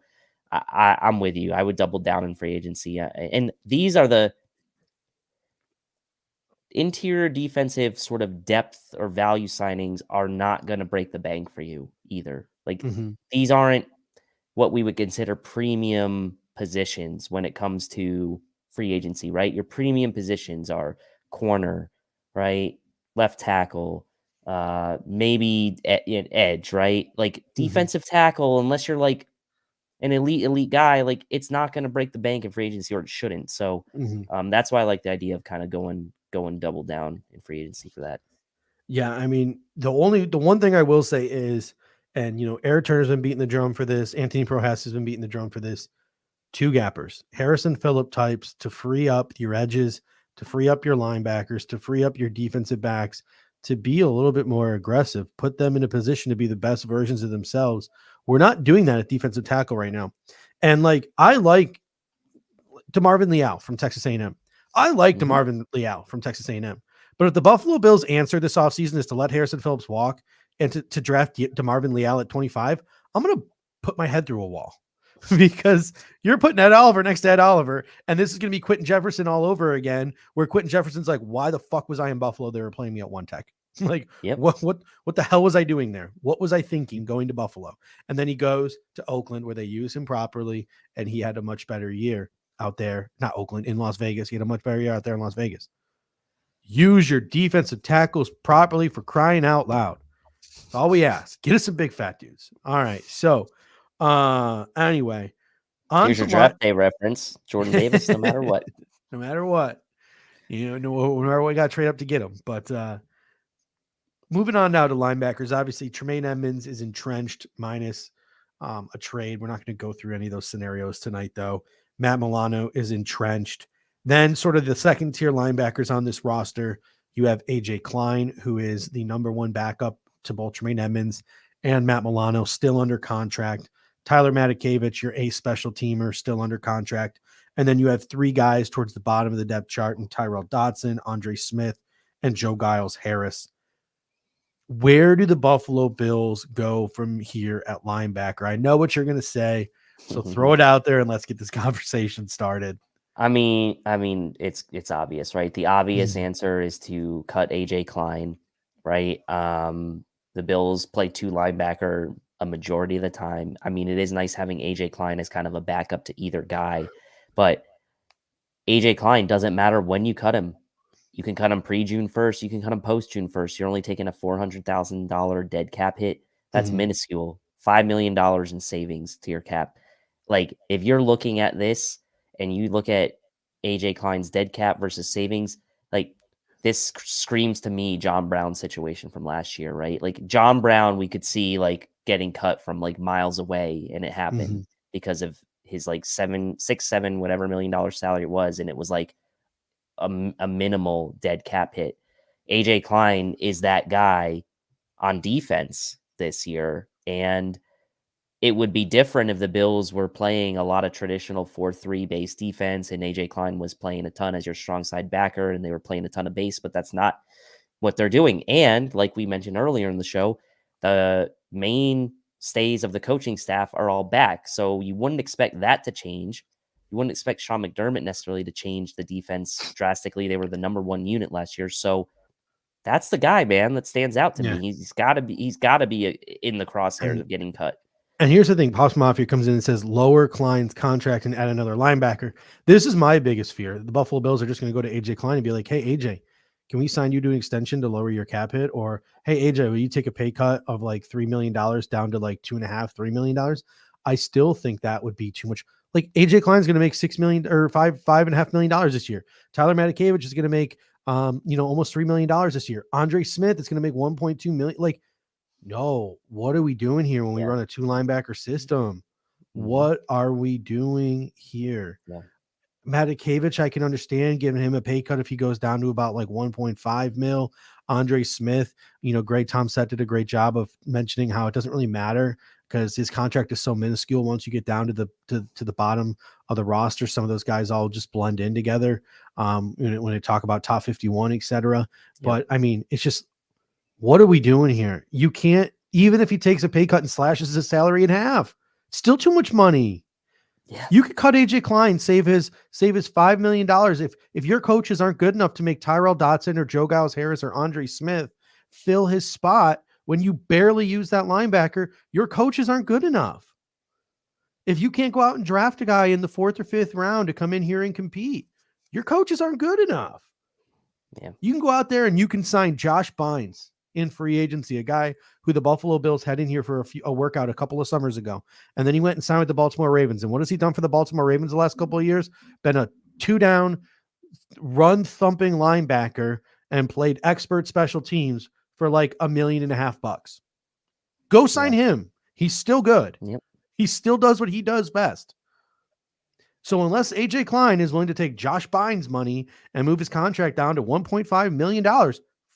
I'm with you. I would double down in free agency. And these are the interior defensive sort of depth or value signings are not going to break the bank for you either. Like, these aren't what we would consider premium positions when it comes to free agency, right? Your premium positions are corner, right? Left tackle, maybe edge, right? Like defensive tackle, unless you're like an elite guy, like it's not going to break the bank in free agency, or it shouldn't. So that's why I like the idea of kind of going double down in free agency for that. Yeah, I mean, the one thing I will say is, and Eric Turner's been beating the drum for this, Anthony Prohass has been beating the drum for this. 2 gappers, Harrison Phillip types to free up your edges, to free up your linebackers, to free up your defensive backs, to be a little bit more aggressive, put them in a position to be the best versions of themselves. We're not doing that at defensive tackle right now. And I like DeMarvin Leal from Texas A&M. I like DeMarvin Leal from Texas A&M. But if the Buffalo Bills answer this offseason is to let Harrison Phillips walk and to draft DeMarvin Leal at 25, I'm going to put my head through a wall because you're putting Ed Oliver next to Ed Oliver, and this is going to be Quentin Jefferson all over again, where Quentin Jefferson's like, why the fuck was I in Buffalo? They were playing me at one tech. Like, what the hell was I doing there? What was I thinking going to Buffalo? And then he goes to Oakland where they use him properly, and he had a much better year out there. Not Oakland, in Las Vegas. He had a much better year out there in Las Vegas. Use your defensive tackles properly, for crying out loud. That's all we ask. Get us some big fat dudes. All right. So anyway, here's your draft day reference. Jordan Davis, no matter what. No matter what. No matter what, we got to trade up to get him. But moving on now to linebackers. Obviously, Tremaine Edmunds is entrenched minus a trade. We're not going to go through any of those scenarios tonight, though. Matt Milano is entrenched. Then sort of the second tier linebackers on this roster, you have AJ Klein, who is the number 1 backup to both Tremaine Edmunds and Matt Milano, still under contract. Tyler Matakevich, your ace special teamer, still under contract. And then you have 3 guys towards the bottom of the depth chart in Tyrell Dodson, Andre Smith, and Joe Giles Harris. Where do the Buffalo Bills go from here at linebacker? I know what you're going to say, so throw it out there and let's get this conversation started. I mean, it's obvious, right? The obvious answer is to cut AJ Klein, right? The Bills play 2 linebacker a majority of the time. I mean, it is nice having AJ Klein as kind of a backup to either guy, but AJ Klein doesn't matter when you cut him. You can cut him pre-June 1st. You can cut him post-June 1st. You're only taking a $400,000 dead cap hit. That's minuscule. $5 million in savings to your cap. Like, if you're looking at this and you look at AJ Klein's dead cap versus savings, like, this screams to me John Brown's situation from last year, right? Like, John Brown, we could see, like, getting cut from, like, miles away, and it happened because of his, like, 6-7, whatever $1 million salary it was, and it was, like, a minimal dead cap hit. AJ Klein is that guy on defense this year, and it would be different if the Bills were playing a lot of traditional 4-3 base defense and AJ Klein was playing a ton as your strong side backer and they were playing a ton of base, but that's not what they're doing. And like we mentioned earlier in the show, the mainstays of the coaching staff are all back. So you wouldn't expect that to change. You wouldn't expect Sean McDermott necessarily to change the defense drastically. They were the number 1 unit last year. So that's the guy, man, that stands out to me. He's got to be in the crosshairs of getting cut. And here's the thing. Pops Mafia comes in and says, lower Klein's contract and add another linebacker. This is my biggest fear. The Buffalo Bills are just going to go to AJ Klein and be like, hey, AJ, can we sign you to an extension to lower your cap hit? Or, hey, AJ, will you take a pay cut of like $3 million down to like $2.5–3 million? I still think that would be too much. Like, AJ Klein's going to make $6 million or $5.5 million this year. Tyler Matakevich is going to make, almost $3 million this year. Andre Smith is going to make $1.2 million. Like, no, what are we doing here when we run a 2 linebacker system? What are we doing here? Matakevich, I can understand giving him a pay cut if he goes down to about like 1.5 mil. Andre Smith, Greg Tomset did a great job of mentioning how it doesn't really matter because his contract is so minuscule. Once you get down to the bottom of the roster, some of those guys all just blend in together. When they talk about top 51, etc. But I mean, it's just, what are we doing here? You can't, even if he takes a pay cut and slashes his salary in half, still too much money. Yeah. You could cut AJ Klein, save his $5 million. If your coaches aren't good enough to make Tyrell Dodson or Joe Giles Harris or Andre Smith fill his spot when you barely use that linebacker, your coaches aren't good enough. If you can't go out and draft a guy in the 4th or 5th round to come in here and compete, your coaches aren't good enough. Yeah. You can go out there and you can sign Josh Bynes in free agency, a guy who the Buffalo Bills had in here for a workout a couple of summers ago. And then he went and signed with the Baltimore Ravens. And what has he done for the Baltimore Ravens the last couple of years? Been a 2-down, run-thumping linebacker and played expert special teams for like $1.5 million. Go sign him. He's still good. Yep. He still does what he does best. So unless AJ Klein is willing to take Josh Bynes' money and move his contract down to $1.5 million,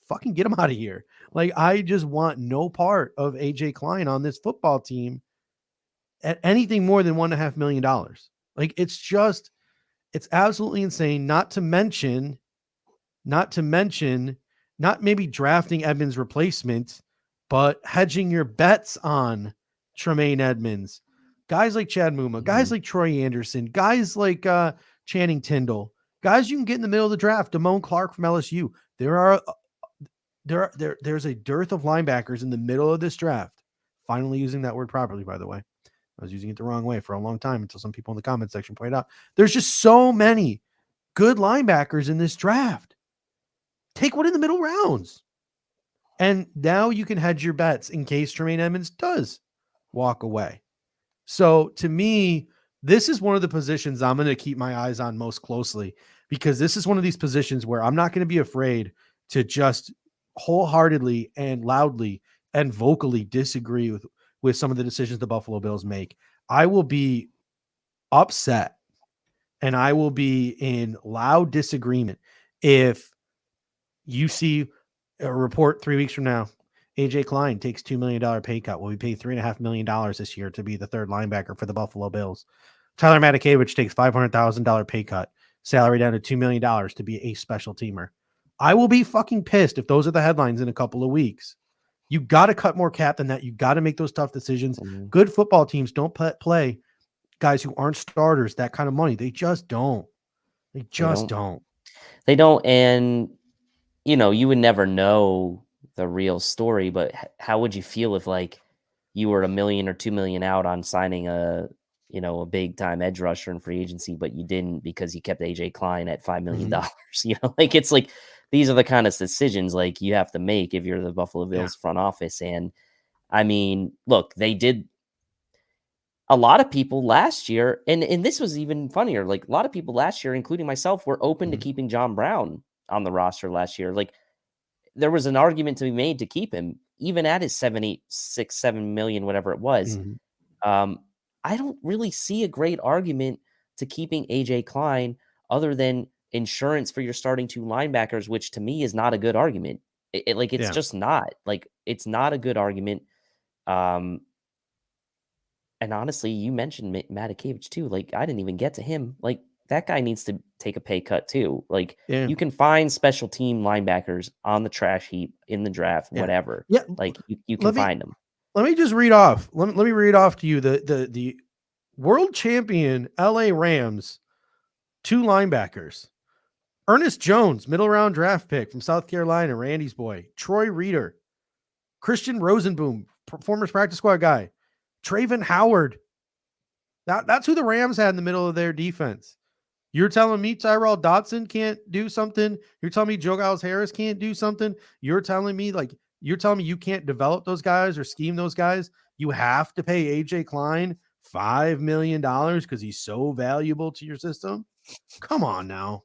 fucking get him out of here. Like, I just want no part of AJ Klein on this football team at anything more than $1.5 million. Like, it's absolutely insane. Not to mention, not maybe drafting Edmonds' replacement, but hedging your bets on Tremaine Edmonds. Guys like Chad Muma, guys like Troy Anderson, guys like Channing Tindall, guys you can get in the middle of the draft. Damone Clark from LSU. There's a dearth of linebackers in the middle of this draft. Finally using that word properly, by the way. I was using it the wrong way for a long time until some people in the comment section pointed out. There's just so many good linebackers in this draft. Take one in the middle rounds. And now you can hedge your bets in case Tremaine Edmonds does walk away. So to me, this is one of the positions I'm going to keep my eyes on most closely, because this is one of these positions where I'm not going to be afraid to just wholeheartedly and loudly and vocally disagree with some of the decisions the Buffalo Bills make. I will be upset and I will be in loud disagreement if you see a report 3 weeks from now AJ Klein takes $2 million pay cut. Will be paid $3.5 million this year to be the third linebacker for the Buffalo Bills. Tyler Matakevich takes $500,000 pay cut, salary down to $2 million to be a special teamer. I will be fucking pissed if those are the headlines in a couple of weeks. You got to cut more cap than that. You got to make those tough decisions. Mm-hmm. Good football teams don't play guys who aren't starters that kind of money. They just don't. They don't. They don't. And, you would never know the real story, but how would you feel if like you were $1 million or $2 million out on signing a big time edge rusher in free agency, but you didn't because you kept AJ Klein at $5 million. Mm-hmm. It's like, these are the kind of decisions like you have to make if you're the Buffalo Bills front office. And I mean, look, they did a lot of people last year. And this was even funnier. Like a lot of people last year, including myself, were open to keeping John Brown on the roster last year. Like there was an argument to be made to keep him even at his 7 million, whatever it was. Mm-hmm. I don't really see a great argument to keeping AJ Klein other than insurance for your starting two linebackers, which to me is not a good argument. It's just not. Like, it's not a good argument. And honestly, you mentioned Matakevich too. Like, I didn't even get to him. Like, that guy needs to take a pay cut too. Like, you can find special team linebackers on the trash heap in the draft, whatever. Yeah, like you can find them. Let me just read off. Let me read off to you the world champion LA Rams 2 linebackers. Ernest Jones, middle round draft pick from South Carolina, Randy's boy. Troy Reeder, Christian Rosenboom, former practice squad guy. Traven Howard. That's who the Rams had in the middle of their defense. You're telling me Tyrell Dodson can't do something? You're telling me Joe Giles Harris can't do something? You're telling me you can't develop those guys or scheme those guys? You have to pay AJ Klein $5 million because he's so valuable to your system? Come on now.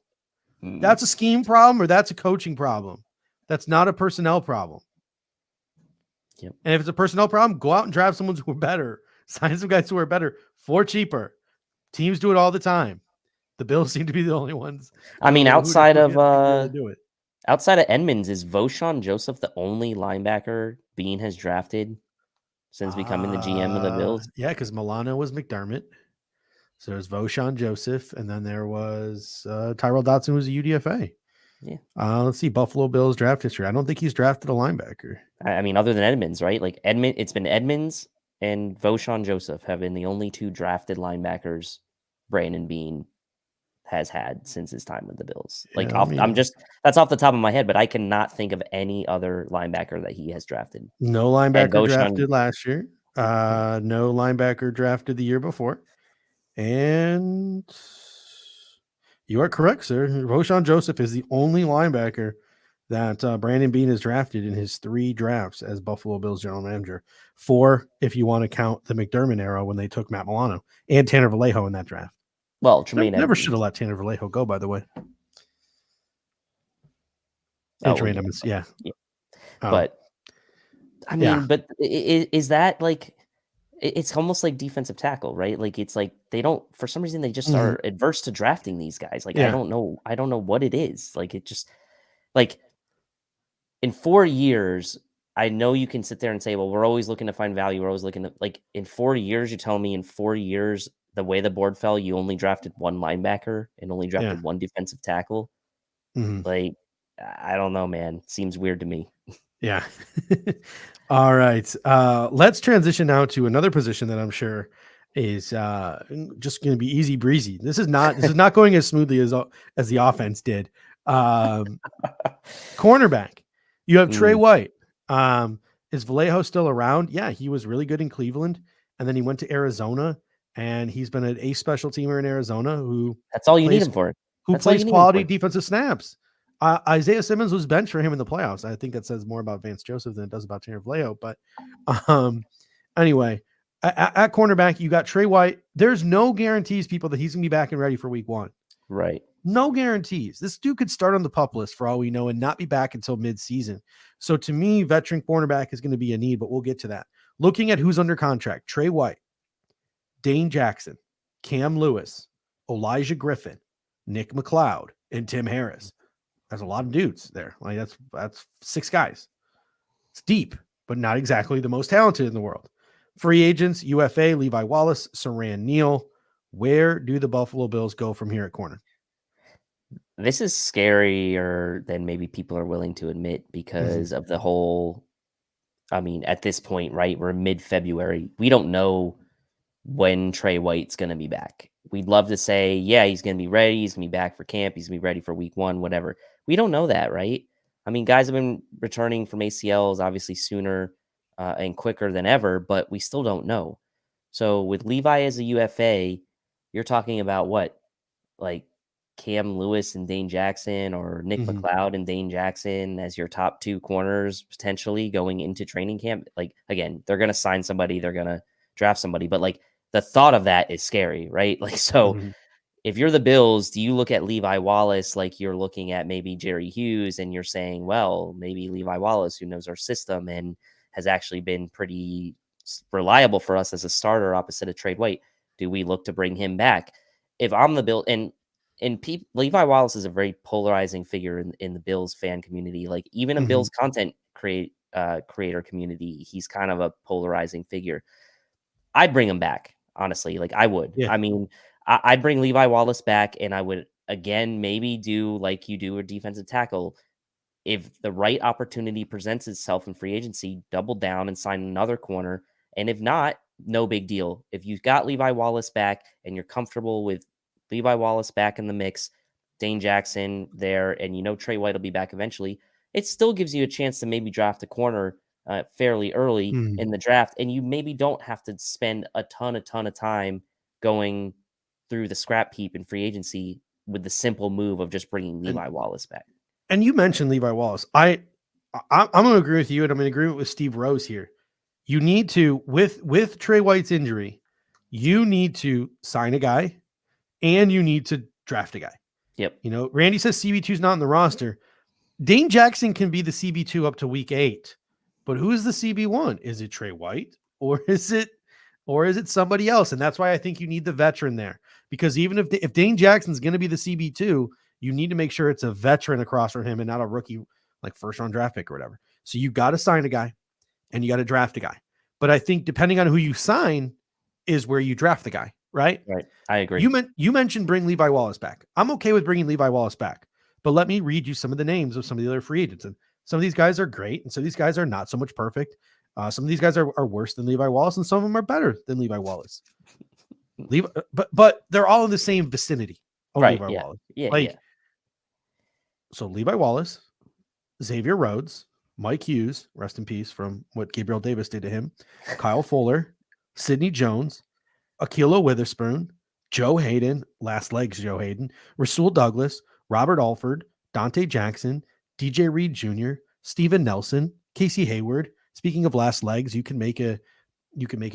That's a scheme problem or that's a coaching problem. That's not a personnel problem. Yep. And if it's a personnel problem, go out and draft someone who are better. Sign some guys who are better for cheaper. Teams do it all the time. The Bills seem to be the only ones. I mean, outside of Edmonds, is Voshon Joseph the only linebacker Bean has drafted since becoming the GM of the Bills? Yeah, because Milano was McDermott. So there's Voshon Joseph, and then there was Tyrell Dodson, who's a UDFA. Yeah. Let's see, Buffalo Bills draft history. I don't think he's drafted a linebacker. I mean, other than Edmonds, right? Like it's been Edmonds and Voshon Joseph have been the only 2 drafted linebackers Brandon Bean has had since his time with the Bills. Like that's off the top of my head, but I cannot think of any other linebacker that he has drafted. No linebacker drafted last year. No linebacker drafted the year before. And you are correct, sir. Voshon Joseph is the only linebacker that Brandon Bean has drafted in his 3 drafts as Buffalo Bills general manager. 4, if you want to count the McDermott era when they took Matt Milano and Tanner Vallejo in that draft. Well, Tremaine never should have let Tanner Vallejo go, by the way. Tremaine Edmonds, yeah. But I mean, but is that like? It's almost like defensive tackle, right? Like it's like they don't, for some reason, they just are adverse to drafting these guys. Like I don't know what it is. Like it just like in 4 years. I know you can sit there and say, well, we're always looking to find value. We're always looking to, like, in 4 years, you're telling me in 4 years, the way the board fell, you only drafted 1 linebacker and only drafted 1 defensive tackle. Mm-hmm. Like, I don't know, man. Seems weird to me. Yeah. All right. Let's transition now to another position that I'm sure is just going to be easy breezy. This is not going as smoothly as the offense did. Cornerback. You have Trey White. Is Vallejo still around? Yeah, he was really good in Cleveland, and then he went to Arizona, and he's been a special teamer in Arizona who that's all you need him for. Who plays quality defensive snaps. Isaiah Simmons was benched for him in the playoffs. I think that says more about Vance Joseph than it does about Tanner Vallejo. But anyway, at cornerback, you got Trey White. There's no guarantees, people, that he's going to be back and ready for week 1. Right. No guarantees. This dude could start on the PUP list for all we know and not be back until mid-season. So to me, veteran cornerback is going to be a need, but we'll get to that. Looking at who's under contract: Trey White, Dane Jackson, Cam Lewis, Elijah Griffin, Nick McLeod, and Tim Harris. There's a lot of dudes there. Like that's 6 guys. It's deep. but not exactly the most talented in the world. Free agents, UFA, Levi Wallace, Saran Neal. Where do the Buffalo Bills go from here at corner? This is scarier than maybe people are willing to admit because of the whole, I mean, at this point, right, we're mid-February. We don't know when Trey White's going to be back. We'd love to say, yeah, he's going to be ready. He's going to be back for camp. He's going to be ready for week 1, whatever. We don't know that, right? I mean, guys have been returning from ACLs obviously sooner and quicker than ever, but we still don't know. So with Levi as a UFA, you're talking about what? Like Cam Lewis and Dane Jackson, or Nick McLeod and Dane Jackson as your top 2 corners potentially going into training camp. Like, again, they're going to sign somebody, they're going to draft somebody, but like the thought of that is scary, right? Like, so if you're the Bills, do you look at Levi Wallace like you're looking at maybe Jerry Hughes and you're saying, well, maybe Levi Wallace, who knows our system and has actually been pretty reliable for us as a starter opposite of Trey White, do we look to bring him back? If I'm the Bill, and Levi Wallace is a very polarizing figure in the Bills fan community. Like, even in Bills content creator community, he's kind of a polarizing figure. I'd bring him back, honestly. Like, I would. Yeah. I mean, I'd bring Levi Wallace back, and I would, again, maybe do like you do a defensive tackle. If the right opportunity presents itself in free agency, double down and sign another corner. And if not, no big deal. If you've got Levi Wallace back and you're comfortable with Levi Wallace back in the mix, Dane Jackson there, and you know Trey White will be back eventually, it still gives you a chance to maybe draft a corner fairly early in the draft, and you maybe don't have to spend a ton of time going through the scrap heap in free agency with the simple move of just bringing Levi Wallace back. And you mentioned Levi Wallace. I'm going to agree with you, and I'm in agreement with Steve Rose here. You need to, with Trey White's injury, you need to sign a guy, and you need to draft a guy. Yep. You know, Randy says CB2 is not in the roster. Dane Jackson can be the CB2 up to week 8, but who is the CB1? Is it Trey White or is it somebody else? And that's why I think you need the veteran there, because even if Dane Jackson's going to be the CB2, you need to make sure it's a veteran across from him and not a rookie, like first round draft pick or whatever. So you got to sign a guy and you got to draft a guy. But I think depending on who you sign is where you draft the guy, right? Right. I agree. You mentioned bring Levi Wallace back. I'm okay with bringing Levi Wallace back, but let me read you some of the names of some of the other free agents. And some of these guys are great, and some of these guys are not so much perfect. Some of these guys are worse than Levi Wallace, and some of them are better than Levi Wallace. But they're all in the same vicinity of right, Levi yeah. Wallace. Yeah. So Levi Wallace, Xavier Rhodes, Mike Hughes, rest in peace from what Gabriel Davis did to him, Kyle Fuller, Sidney Jones, Akilo Witherspoon, Joe Hayden, last legs Joe Hayden, Rasul Douglas, Robert Alford, Dante Jackson, DJ Reed Jr., Steven Nelson, Casey Hayward. Speaking of last legs, you can make an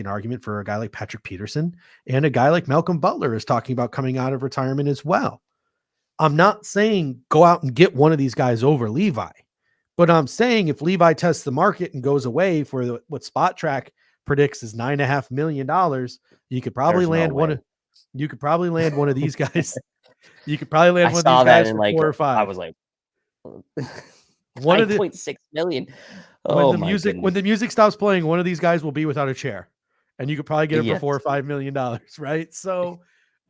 argument for a guy like Patrick Peterson, and a guy like Malcolm Butler is talking about coming out of retirement as well. I'm not saying go out and get one of these guys over Levi, but I'm saying if Levi tests the market and goes away for what Spot Track predicts is $9.5 million, you could probably land one of these guys. You could probably land one of these guys for 4 or 5. I was like, 9.6 million. When the music stops playing, one of these guys will be without a chair, and you could probably get it for $4 or $5 million, right? So,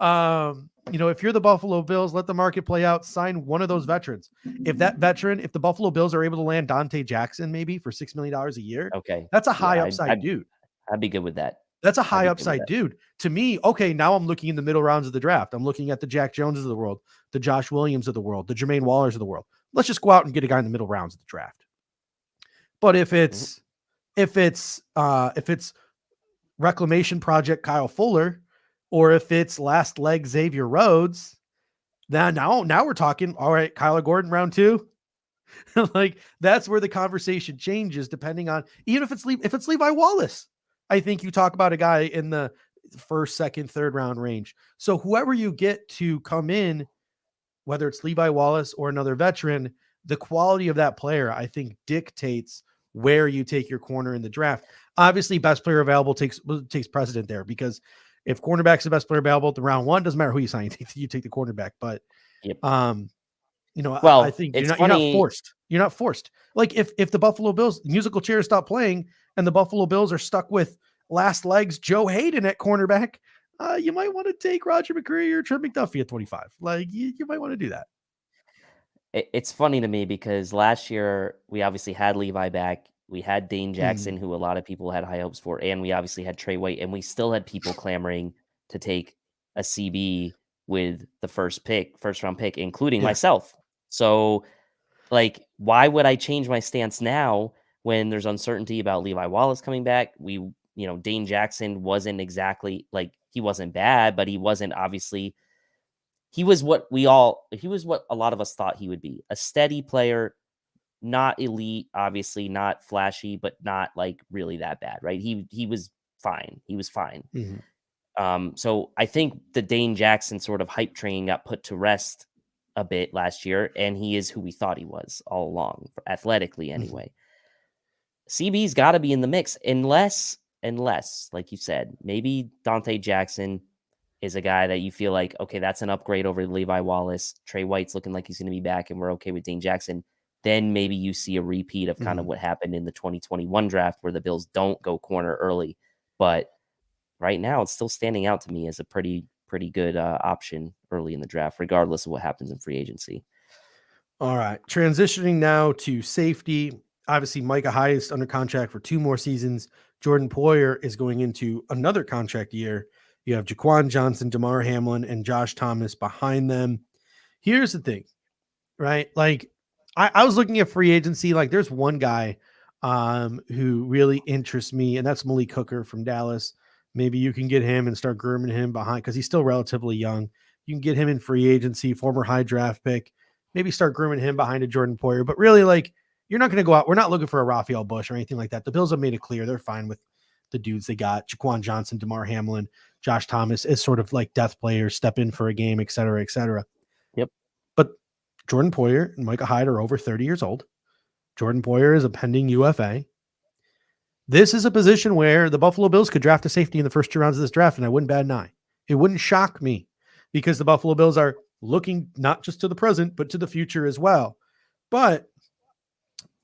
if you're the Buffalo Bills, let the market play out. Sign one of those veterans. If the Buffalo Bills are able to land Dante Jackson maybe for $6 million a year, okay, that's a high upside dude. I'd be good with that. That's a high upside dude. To me, okay, now I'm looking in the middle rounds of the draft. I'm looking at the Jack Joneses of the world, the Josh Williams of the world, the Jermaine Wallers of the world. Let's just go out and get a guy in the middle rounds of the draft. But if it's Reclamation Project Kyle Fuller, or if it's last leg Xavier Rhodes, now we're talking, all right, Kyler Gordon round 2. Like, that's where the conversation changes, depending on, even if it's Levi Wallace. I think you talk about a guy in the first, second, third round range. So whoever you get to come in, whether it's Levi Wallace or another veteran, the quality of that player, I think, dictates where you take your corner in the draft. Obviously, best player available takes precedent there, because if cornerback's the best player available at the round 1, doesn't matter who you sign, you take the cornerback. But, yep. I think you're not forced. You're not forced. Like if the Buffalo Bills musical chairs stop playing and the Buffalo Bills are stuck with last legs Joe Hayden at cornerback, you might want to take Roger McCreary or Trent McDuffie at 25. Like you might want to do that. It's funny to me because last year we obviously had Levi back. We had Dane Jackson, who a lot of people had high hopes for, and we obviously had Trey White, and we still had people clamoring to take a CB with the first round pick, including myself. So, like, why would I change my stance now when there's uncertainty about Levi Wallace coming back? Dane Jackson wasn't exactly like he wasn't bad, but he wasn't obviously. He was what a lot of us thought he would be. A steady player, not elite, obviously not flashy, but not like really that bad, right? He was fine. He was fine. So I think the Dane Jackson sort of hype train got put to rest a bit last year, and he is who we thought he was all along, athletically anyway. CB's got to be in the mix unless, like you said, maybe Dante Jackson is a guy that you feel like, okay, that's an upgrade over Levi Wallace. Trey White's looking like he's going to be back, and we're okay with Dane Jackson. Then maybe you see a repeat of kind of what happened in the 2021 draft where the Bills don't go corner early. But right now, it's still standing out to me as a pretty good option early in the draft, regardless of what happens in free agency. All right. Transitioning now to safety. Obviously, Micah Hyde is under contract for 2 more seasons. Jordan Poyer is going into another contract year. You have Jaquan Johnson, Damar Hamlin, and Josh Thomas behind them. Here's the thing, right? Like, I was looking at free agency. Like, there's one guy who really interests me, and that's Malik Hooker from Dallas. Maybe you can get him and start grooming him behind because he's still relatively young. You can get him in free agency, former high draft pick. Maybe start grooming him behind a Jordan Poyer. But really, like, you're not going to go out. We're not looking for a Raphael Bush or anything like that. The Bills have made it clear they're fine with the dudes they got. Jaquan Johnson, Damar Hamlin, Josh Thomas is sort of like death players, step in for a game, et cetera, et cetera. Yep. But Jordan Poyer and Micah Hyde are over 30 years old. Jordan Poyer is a pending UFA. This is a position where the Buffalo Bills could draft a safety in the first 2 rounds of this draft, and I wouldn't bat an eye. It wouldn't shock me because the Buffalo Bills are looking not just to the present, but to the future as well. But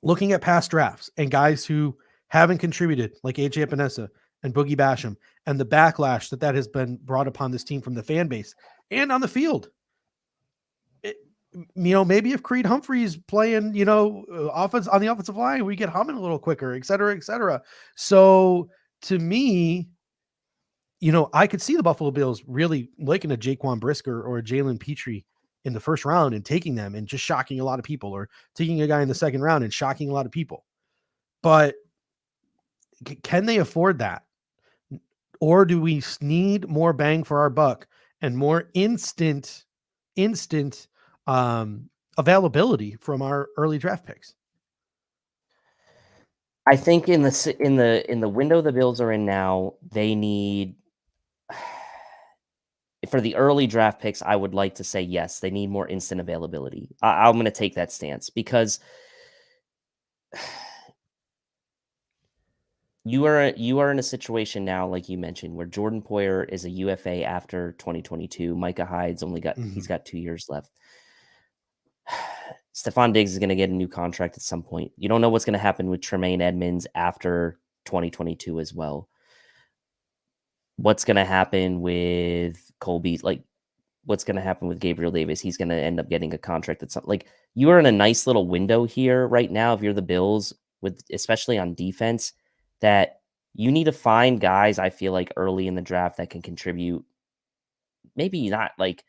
looking at past drafts and guys who haven't contributed, like AJ Epinesa and Boogie Basham, and the backlash that has been brought upon this team from the fan base and on the field. Maybe if Creed Humphrey's playing, offense on the offensive line, we get humming a little quicker, et cetera, et cetera. So to me, I could see the Buffalo Bills really liking a Jaquan Brisker or a Jalen Petrie in the first round and taking them and just shocking a lot of people, or taking a guy in the second round and shocking a lot of people. But can they afford that? Or do we need more bang for our buck and more instant availability from our early draft picks? I think in the window the Bills are in now, they need, for the early draft picks, I would like to say yes, they need more instant availability. I'm going to take that stance because you are in a situation now, like you mentioned, where Jordan Poyer is a UFA after 2022. Micah Hyde's he's got 2 years left. Stephon Diggs is going to get a new contract at some point. You don't know what's going to happen with Tremaine Edmonds after 2022 as well. What's going to happen with Colby? Like, what's going to happen with Gabriel Davis? He's going to end up getting a contract at something. Like, you are in a nice little window here right now if you're the Bills, with especially on defense, that you need to find guys, I feel like, early in the draft that can contribute. Maybe not like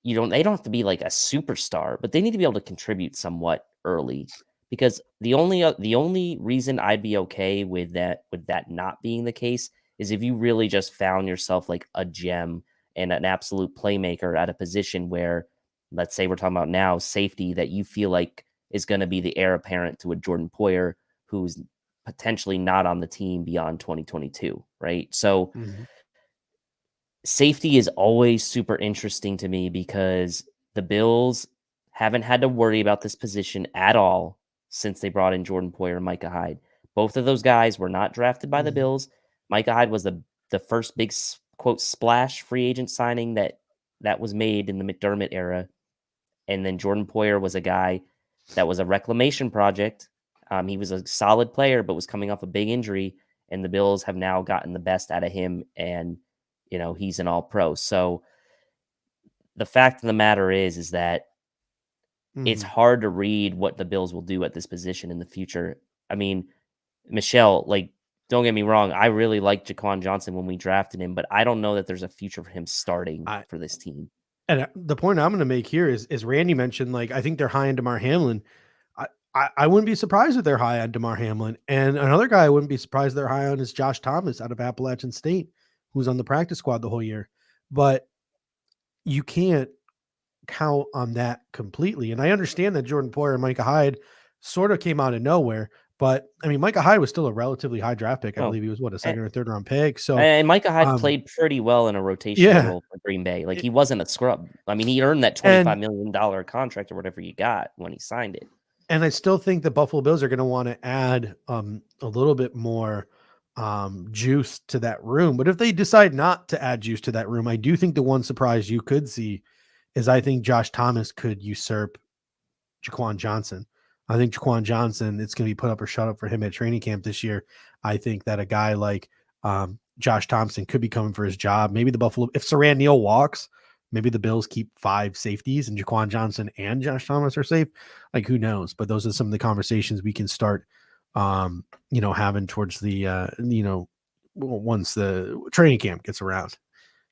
they don't have to be like a superstar, but they need to be able to contribute somewhat early, because the only reason I'd be okay with that not being the case is if you really just found yourself like a gem and an absolute playmaker at a position where, let's say we're talking about now, safety, that you feel like is going to be the heir apparent to a Jordan Poyer who's potentially not on the team beyond 2022, right? So safety is always super interesting to me because the Bills haven't had to worry about this position at all since they brought in Jordan Poyer and Micah Hyde. Both of those guys were not drafted by the Bills. Micah Hyde was the first big, quote, splash free agent signing that was made in the McDermott era. And then Jordan Poyer was a guy that was a reclamation project. He was a solid player, but was coming off a big injury, and the Bills have now gotten the best out of him, and he's an all-pro. So the fact of the matter is that it's hard to read what the Bills will do at this position in the future. I mean, Michelle, like, don't get me wrong, I really liked Jaquan Johnson when we drafted him, but I don't know that there's a future for him starting for this team. And the point I'm going to make here is Randy mentioned, like, I think they're high on DeMar Hamlin. I wouldn't be surprised if they're high on DeMar Hamlin. And another guy I wouldn't be surprised they're high on is Josh Thomas out of Appalachian State, who's on the practice squad the whole year. But you can't count on that completely. And I understand that Jordan Poyer and Micah Hyde sort of came out of nowhere. But I mean, Micah Hyde was still a relatively high draft pick. I believe he was a second or third round pick. So, and Micah Hyde played pretty well in a rotational role for Green Bay. Like, he wasn't a scrub. I mean, he earned that $25 million contract or whatever you got when he signed it. And I still think the Buffalo Bills are going to want to add a little bit more juice to that room. But if they decide not to add juice to that room, I do think the one surprise you could see is I think Josh Thomas could usurp Jaquan Johnson. I think Jaquan Johnson, it's going to be put up or shut up for him at training camp this year. I think that a guy like Josh Thompson could be coming for his job. Maybe the Buffalo, if Saran Neal walks, maybe the Bills keep 5 safeties and Jaquan Johnson and Josh Thomas are safe. Like, who knows? But those are some of the conversations we can start, having towards the, once the training camp gets around.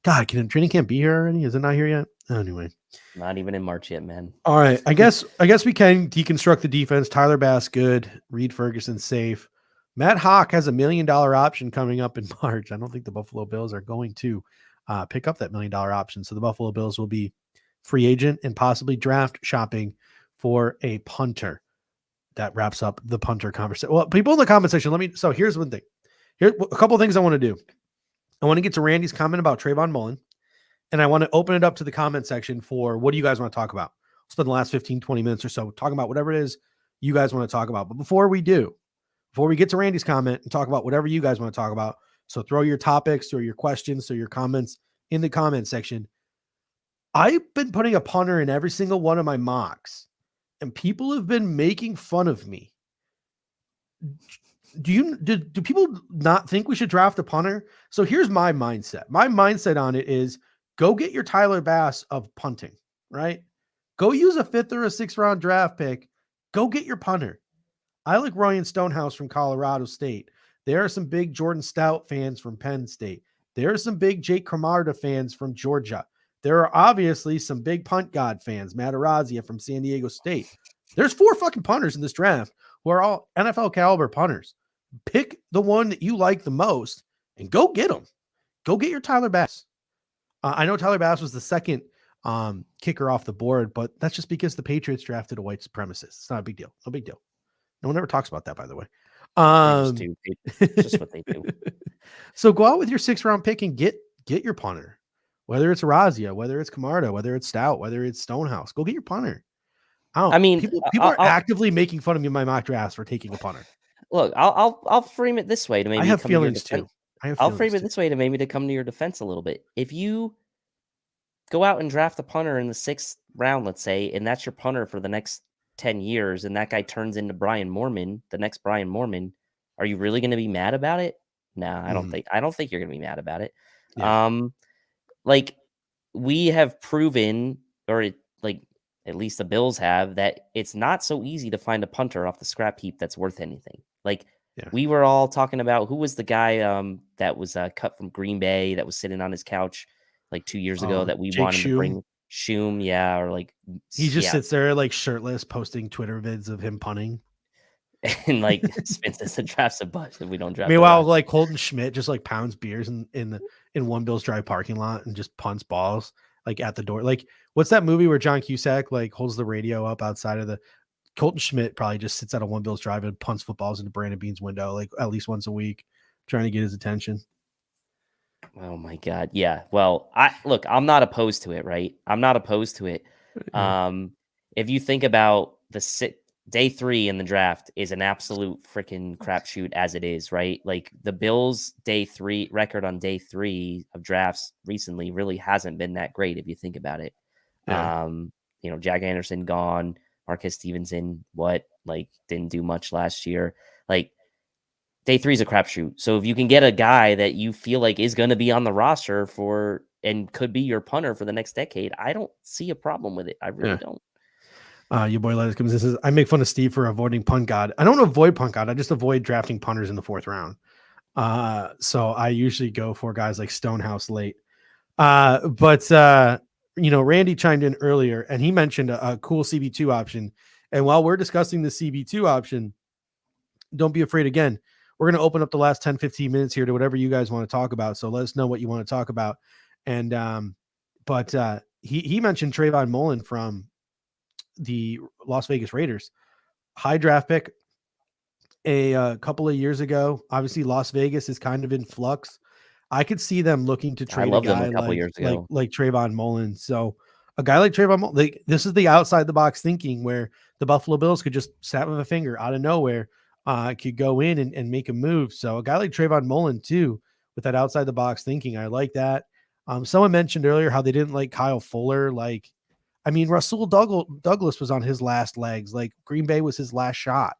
God, can training camp be here already? Is it not here yet? Anyway. Not even in March yet, man. All right. I guess we can deconstruct the defense. Tyler Bass, good. Reed Ferguson, safe. Matt Hawk has $1 million option coming up in March. I don't think the Buffalo Bills are going to pick up that $1 million option. So the Buffalo Bills will be free agent and possibly draft shopping for a punter. That wraps up the punter conversation. Well, people in the comment section, so here's one thing. Here, a couple of things I want to do. I want to get to Randy's comment about Trayvon Mullen, and I want to open it up to the comment section for what do you guys want to talk about? We'll spend the last 15, 20 minutes or so talking about whatever it is you guys want to talk about. But before we get to Randy's comment and talk about whatever you guys want to talk about, so throw your topics or your questions or your comments in the comment section. I've been putting a punter in every single one of my mocks, and people have been making fun of me. Do people not think we should draft a punter? So here's my mindset. My mindset on it is go get your Tyler Bass of punting, right? Go use a 5th or a 6th round draft pick. Go get your punter. I like Ryan Stonehouse from Colorado State. There are some big Jordan Stout fans from Penn State. There are some big Jake Cromartie fans from Georgia. There are obviously some big punt god fans, Matt Arazia from San Diego State. There's 4 fucking punters in this draft who are all NFL caliber punters. Pick the one that you like the most and go get them. Go get your Tyler Bass. I know Tyler Bass was the second kicker off the board, but that's just because the Patriots drafted a white supremacist. It's not a big deal. No big deal. No one ever talks about that, by the way. It's just what they do. So go out with your 6th round pick and get your punter. Whether it's Arazia, whether it's Camarda, whether it's Stout, whether it's Stonehouse, go get your punter. People are actively making fun of me in my mock drafts for taking a punter. Look, I'll frame it this way to maybe I have feelings too. I'll frame it this way to maybe to come to your defense a little bit. If you go out and draft a punter in the 6th round, let's say, and that's your punter for the next 10 years, and that guy turns into Brian Moorman, the next Brian Moorman, are you really going to be mad about it? No, I don't think you're going to be mad about it. Yeah. Like, we have proven, or at least the Bills have, that it's not so easy to find a punter off the scrap heap that's worth anything. Like, we were all talking about who was the guy that was cut from Green Bay that was sitting on his couch like 2 years ago that we wanted to bring. Shum, yeah, or like he just sits there like shirtless, posting Twitter vids of him punting, and like spins us and drafts a bunch if we don't draft. Meanwhile, like Colton Schmidt just like pounds beers in one Bills Drive parking lot and just punts balls like at the door. Like, what's that movie where John Cusack like holds the radio up outside of the? Colton Schmidt probably just sits out of One Bills Drive and punts footballs into Brandon Beane's window like at least once a week, trying to get his attention. Oh my God. Yeah. Well, I'm not opposed to it, right? I'm not opposed to it. If you think about day 3 in the draft is an absolute freaking crapshoot as it is, right? Like, the Bills' day 3 record on day 3 of drafts recently really hasn't been that great if you think about it. Yeah. Jack Anderson gone, Marquez Stevenson, didn't do much last year. Like, day 3 is a crapshoot. So if you can get a guy that you feel like is going to be on the roster and could be your punter for the next decade, I don't see a problem with it. I really don't. Your boy Letters comes and says, I make fun of Steve for avoiding punt god. I don't avoid punt god. I just avoid drafting punters in the 4th round. So I usually go for guys like Stonehouse late. But Randy chimed in earlier and he mentioned a cool CB2 option. And while we're discussing the CB2 option, don't be afraid. Again, we're going to open up the last 10, 15 minutes here to whatever you guys want to talk about. So let us know what you want to talk about. And, he mentioned Trayvon Mullen from the Las Vegas Raiders, high draft pick a couple of years ago. Obviously Las Vegas is kind of in flux. I could see them looking to trade a guy like Trayvon Mullen. So a guy like Trayvon Mullen, this is the outside the box thinking where the Buffalo Bills could just snap of a finger out of nowhere, could go in and make a move. So a guy like Trayvon Mullen too, with that outside the box thinking, I like that. Someone mentioned earlier how they didn't like Kyle Fuller. Rasul Douglas was on his last legs. Like, Green Bay was his last shot,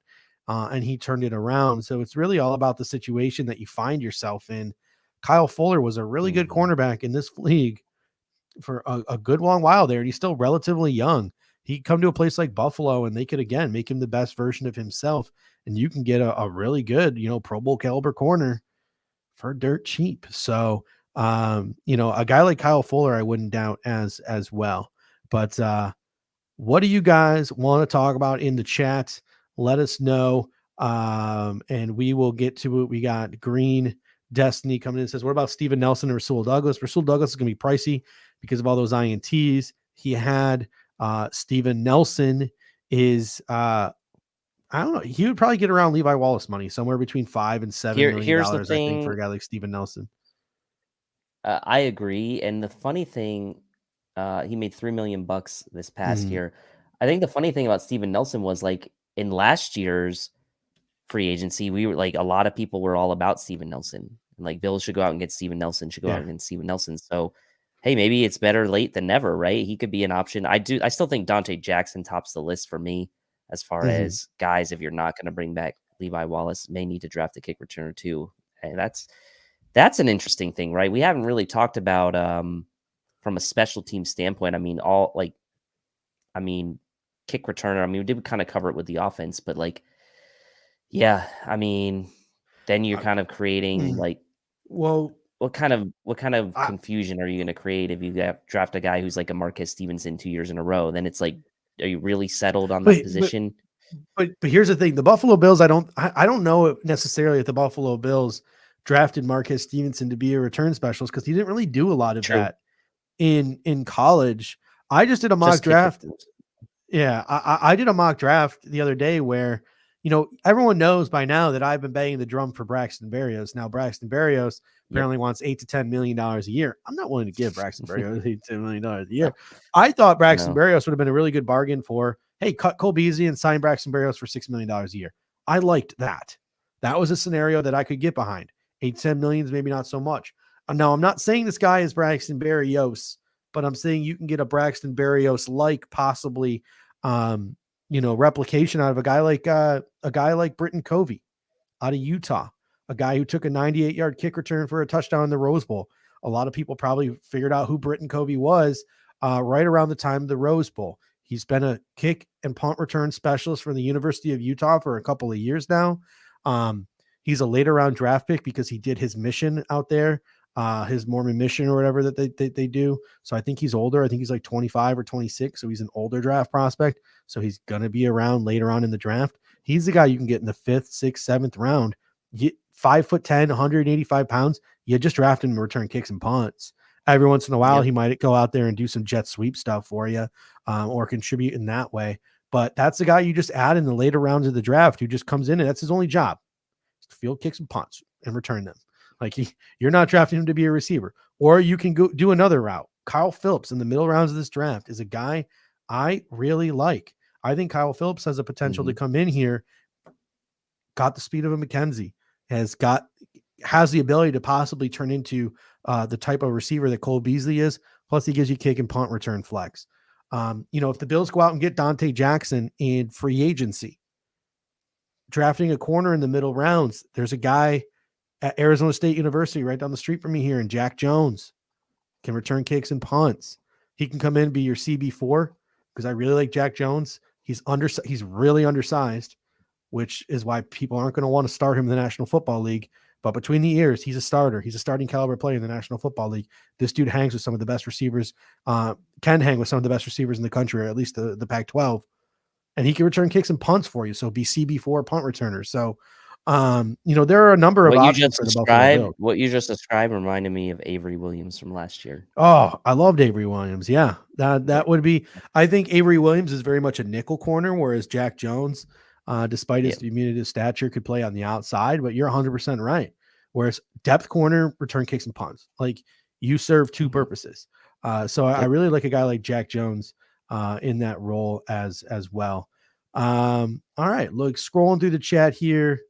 and he turned it around. So it's really all about the situation that you find yourself in. Kyle Fuller was a really good cornerback in this league for a good long while there, and he's still relatively young. He'd come to a place like Buffalo, and they could, again, make him the best version of himself, and you can get a really good, Pro Bowl caliber corner for dirt cheap. So, a guy like Kyle Fuller, I wouldn't doubt as well. But what do you guys want to talk about in the chat? Let us know, and we will get to it. We got Green Destiny coming in and says, what about Steven Nelson and Rasul Douglas? Rasul Douglas is going to be pricey because of all those INTs he had. Steven Nelson is, I don't know. He would probably get around Levi Wallace money, somewhere between $5 and $7 million, I think, for a guy like Steven Nelson. I agree. And the funny thing, he made $3 million this past year. I think the funny thing about Steven Nelson was, like, in last year's free agency, we were like, a lot of people were all about Steven Nelson. And like, Bills should go out and get Steven Nelson, So, hey, maybe it's better late than never, right? He could be an option. I still think Dante Jackson tops the list for me as far as guys, if you're not going to bring back Levi Wallace, may need to draft a kick returner too. And that's an interesting thing, right? We haven't really talked about from a special team standpoint. Kick returner. We did kind of cover it with the offense, but then you're kind of creating what kind of confusion are you going to create if you draft a guy who's like a Marquez Stevenson 2 years in a row? Then it's like, are you really settled on that position? But here's the thing: the Buffalo Bills. I don't know necessarily if the Buffalo Bills drafted Marquez Stevenson to be a return specialist because he didn't really do a lot of that in college. I just did a mock draft. Yeah, I did a mock draft the other day where, everyone knows by now that I've been banging the drum for Braxton Berrios. Now, Braxton Berrios apparently wants $8 to $10 million a year. I'm not willing to give Braxton Berrios $8 to $10 million a year. I thought Braxton Berrios would have been a really good bargain for, hey, cut Cole Beasley and sign Braxton Berrios for $6 million a year. I liked that. That was a scenario that I could get behind. 8, 10 million, maybe not so much. Now, I'm not saying this guy is Braxton Berrios, but I'm saying you can get a Braxton Berrios like possibly, replication out of a guy like Britton Covey out of Utah, a guy who took a 98-yard kick return for a touchdown in the Rose Bowl. A lot of people probably figured out who Britton Covey was right around the time of the Rose Bowl. He's been a kick and punt return specialist for the University of Utah for a couple of years now. He's a later round draft pick because he did his mission out there, his Mormon mission or whatever that they do. So I think he's older. I think he's like 25 or 26. So he's an older draft prospect. So he's going to be around later on in the draft. He's the guy you can get in the 5th, 6th, 7th round. 5'10", 185 pounds. You just draft him to return kicks and punts. Every once in a while, he might go out there and do some jet sweep stuff for you, or contribute in that way. But that's the guy you just add in the later rounds of the draft who just comes in and that's his only job. Field kicks and punts and return them. Like, you're not drafting him to be a receiver. Or you can go do another route. Kyle Phillips in the middle rounds of this draft is a guy I really like. I think Kyle Phillips has a potential to come in here, got the speed of a McKenzie, has the ability to possibly turn into the type of receiver that Cole Beasley is. Plus he gives you kick and punt return flex. If the Bills go out and get Dante Jackson in free agency, drafting a corner in the middle rounds, there's a guy at Arizona State University right down the street from me here, and Jack Jones can return kicks and punts. He can come in and be your CB4 because I really like Jack Jones. He's really undersized, which is why people aren't going to want to start him in the National Football League. But between the ears, he's a starter. He's a starting caliber player in the National Football League. This dude hangs with some of the best receivers, can hang with some of the best receivers in the country, or at least the Pac-12. And he can return kicks and punts for you. So be CB4 punt returner. So, there are a number of options for the Buffalo Bills. What you just described reminded me of Avery Williams from last year. Oh, I loved Avery Williams. Yeah, that would be. I think Avery Williams is very much a nickel corner, whereas Jack Jones, despite his diminutive stature, could play on the outside. But you're 100% right. Whereas depth corner, return kicks and punts. Like, you serve two purposes. I really like a guy like Jack Jones in that role as well. All right, look, scrolling through the chat here.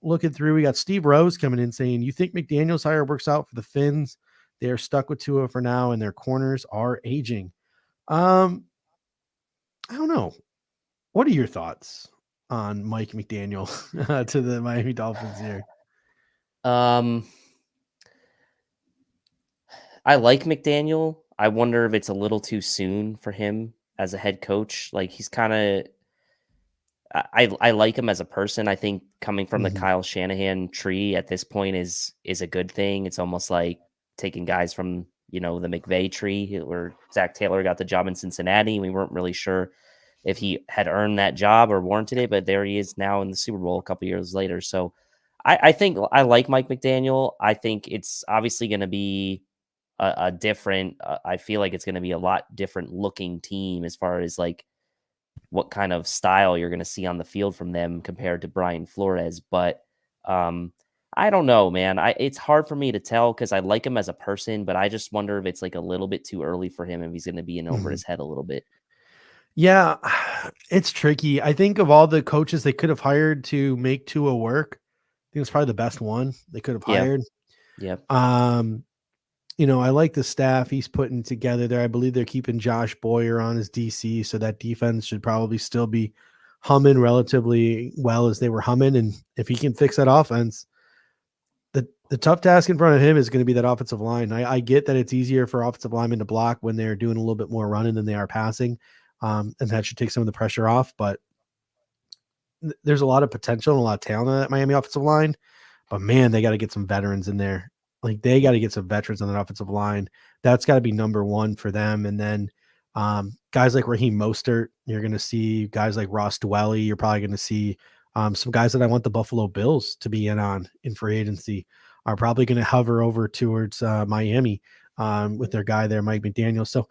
Looking through, we got Steve Rose coming in saying, you think McDaniel's hire works out for the Finns? They are stuck with Tua for now, and their corners are aging. I don't know. What are your thoughts on Mike McDaniel to the Miami Dolphins here? I like McDaniel. I wonder if it's a little too soon for him as a head coach. Like, he's kind of, I like him as a person. I think coming from the Kyle Shanahan tree at this point is a good thing. It's almost like taking guys from, the McVay tree where Zach Taylor got the job in Cincinnati. We weren't really sure if he had earned that job or warranted it, but there he is now in the Super Bowl a couple years later. So I think I like Mike McDaniel. I think it's obviously going to be a different, I feel like it's going to be a lot different looking team as far as like what kind of style you're going to see on the field from them compared to Brian Flores. But I don't know, man. It's hard for me to tell because I like him as a person, but I just wonder if it's like a little bit too early for him, if he's going to be in over his head a little bit. Yeah, it's tricky. I think of all the coaches they could have hired to make Tua work, I think it's probably the best one they could have hired. Yeah. I like the staff he's putting together there. I believe they're keeping Josh Boyer on as DC, so that defense should probably still be humming relatively well as they were humming. And if he can fix that offense, the tough task in front of him is going to be that offensive line. I get that it's easier for offensive linemen to block when they're doing a little bit more running than they are passing, and that should take some of the pressure off. But there's a lot of potential and a lot of talent on that Miami offensive line. But, man, they got to get some veterans in there. Like, they got to get some veterans on that offensive line. That's got to be number one for them. And then guys like Raheem Mostert, you're going to see guys like Ross Dwelly. You're probably going to see some guys that I want the Buffalo Bills to be in free agency are probably going to hover over towards Miami with their guy there, Mike McDaniel. So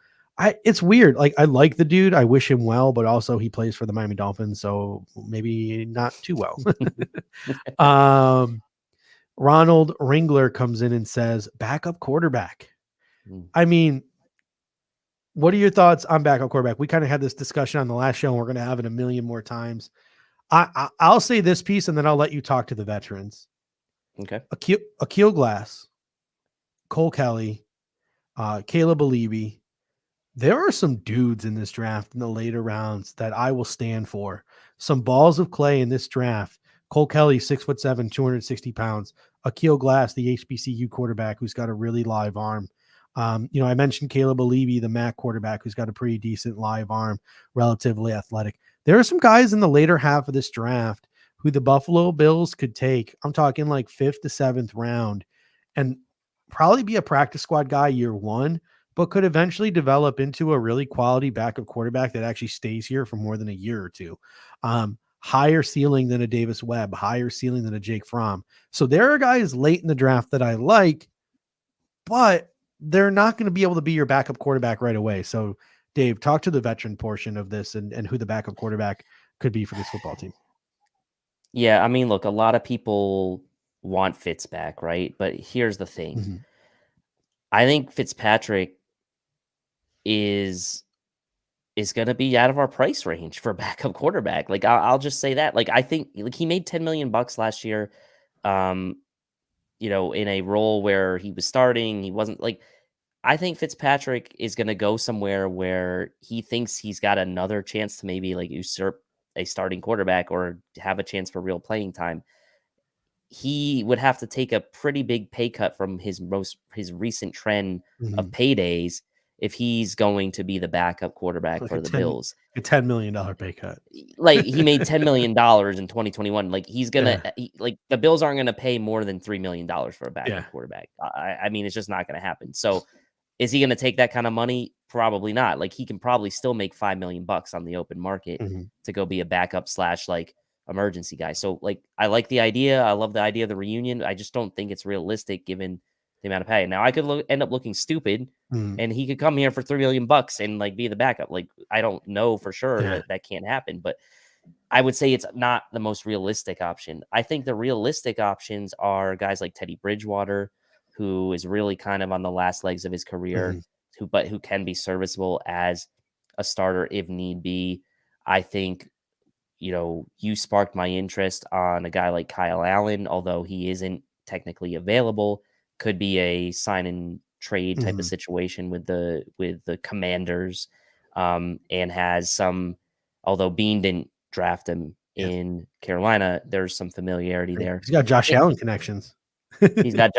it's weird. Like, I like the dude. I wish him well, but also he plays for the Miami Dolphins, so maybe not too well. Ronald Ringler comes in and says, backup quarterback. I mean, what are your thoughts on backup quarterback? We kind of had this discussion on the last show, and we're going to have it a million more times. I'll say this piece, and then I'll let you talk to the veterans. Okay. Akil Glass, Cole Kelly, Caleb Alibi. There are some dudes in this draft in the later rounds that I will stand for. Some balls of clay in this draft. Cole Kelly, 6'7", 260 pounds. Akil Glass, the HBCU quarterback who's got a really live arm. I mentioned Caleb Alibi, the MAC quarterback, who's got a pretty decent live arm, relatively athletic. There are some guys in the later half of this draft who the Buffalo Bills could take. I'm talking like 5th to 7th round and probably be a practice squad guy year one, but could eventually develop into a really quality backup quarterback that actually stays here for more than a year or two. Higher ceiling than a Davis Webb, higher ceiling than a Jake Fromm. So there are guys late in the draft that I like, but they're not going to be able to be your backup quarterback right away. So Dave, talk to the veteran portion of this and who the backup quarterback could be for this football team. Yeah, I mean, look, a lot of people want Fitz back, right? But here's the thing. I think Fitzpatrick is going to be out of our price range for backup quarterback. Like, I'll just say that. Like, I think like he made $10 million last year, in a role where he was starting. He wasn't like, I think Fitzpatrick is going to go somewhere where he thinks he's got another chance to maybe like usurp a starting quarterback or have a chance for real playing time. He would have to take a pretty big pay cut from his recent trend of paydays if he's going to be the backup quarterback Like for the Bills. a $10 million pay cut. Like he made $10 million in 2021. Like he's gonna like the Bills aren't gonna pay more than $3 million for a backup quarterback. I mean, it's just not gonna happen. So is he gonna take that kind of money? Probably not. Like he can probably still make $5 million on the open market to go be a backup / like emergency guy. So like I like the idea. I love the idea of the reunion. I just don't think it's realistic given the amount of pay. Now I could end up looking stupid and he could come here for $3 million and like be the backup. Like I don't know for sure that can't happen, but I would say it's not the most realistic option. I think the realistic options are guys like Teddy Bridgewater, who is really kind of on the last legs of his career, who can be serviceable as a starter if need be. I think, you sparked my interest on a guy like Kyle Allen, although he isn't technically available, could be a sign and trade type of situation with the Commanders, and has some, although Bean didn't draft him in Carolina, there's some familiarity there. He's got Josh Allen connections. He's got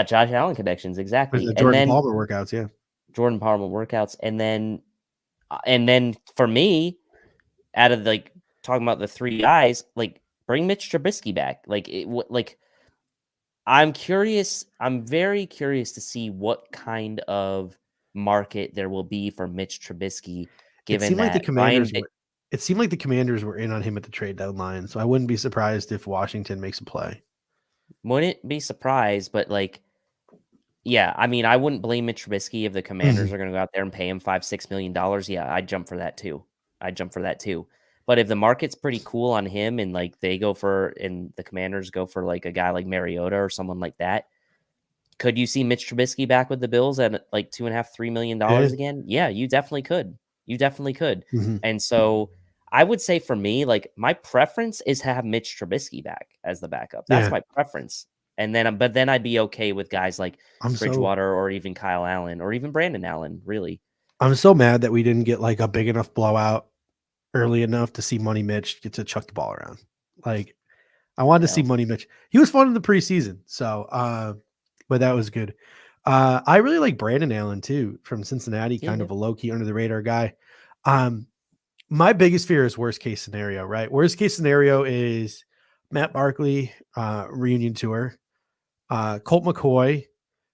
Josh Allen connections, exactly. Jordan Palmer workouts, Jordan Palmer workouts, and then for me, out of like talking about the three guys, like bring Mitch Trubisky back. I'm curious. I'm very curious to see what kind of market there will be for Mitch Trubisky. Given it seemed like the Commanders were in on him at the trade deadline, so I wouldn't be surprised if Washington makes a play. Wouldn't be surprised, but yeah, I mean, I wouldn't blame Mitch Trubisky if the Commanders are going to go out there and pay him $5-6 million. Yeah, I'd jump for that too. But if the market's pretty cool on him and like the Commanders go for like a guy like Mariota or someone like that, could you see Mitch Trubisky back with the Bills at like $2.5-3 million again? Yeah, you definitely could. And so I would say for me, like my preference is to have Mitch Trubisky back as the backup. That's my preference. And then, but then I'd be okay with guys like Bridgewater or even Kyle Allen or even Brandon Allen. Really, I'm so mad that we didn't get like a big enough blowout early enough to see Money Mitch get to chuck the ball around. Like I wanted to see Money Mitch. He was fun in the preseason. So, but that was good. I really like Brandon Allen too from Cincinnati, kind of a low key under the radar guy. My biggest fear is worst case scenario, right? Worst case scenario is Matt Barkley, reunion tour, Colt McCoy,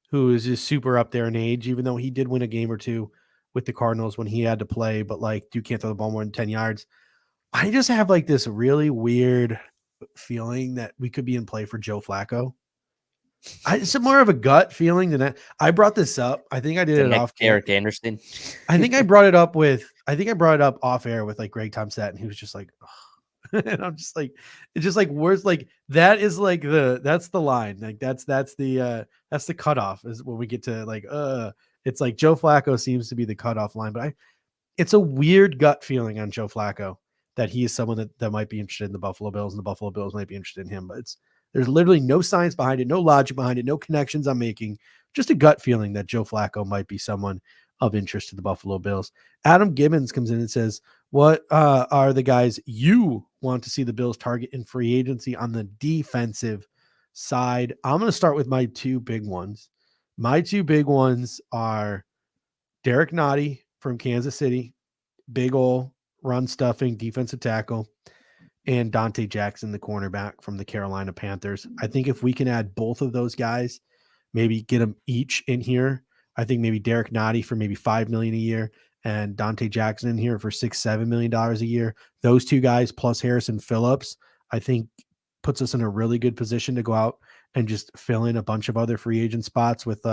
who is just super up there in age, even though he did win a game or two with the Cardinals when he had to play, but like you can't throw the ball more than 10 yards. I just have like this really weird feeling that we could be in play for Joe Flacco. It's more of a gut feeling than that. I brought this up. I think I did it off Eric Anderson. I think I brought it up off air with like Greg Tomset, and he was just like, oh. And I'm just like, it's just like words like that is like that's the line. Like that's the cutoff is when we get to like, it's like Joe Flacco seems to be the cutoff line, but it's a weird gut feeling on Joe Flacco that he is someone that might be interested in the Buffalo Bills and the Buffalo Bills might be interested in him, but there's literally no science behind it, no logic behind it, no connections I'm making, just a gut feeling that Joe Flacco might be someone of interest to the Buffalo Bills. Adam Gibbons comes in and says, what are the guys you want to see the Bills target in free agency on the defensive side? I'm going to start with my two big ones. My two big ones are Derek Nottie from Kansas City, big ol' run stuffing defensive tackle, and Dante Jackson, the cornerback from the Carolina Panthers. I think if we can add both of those guys, maybe get them each in here. I think maybe Derek Nottie for maybe $5 million a year and Dante Jackson in here for $6-7 million a year. Those two guys plus Harrison Phillips, I think puts us in a really good position to go out and just fill in a bunch of other free agent spots with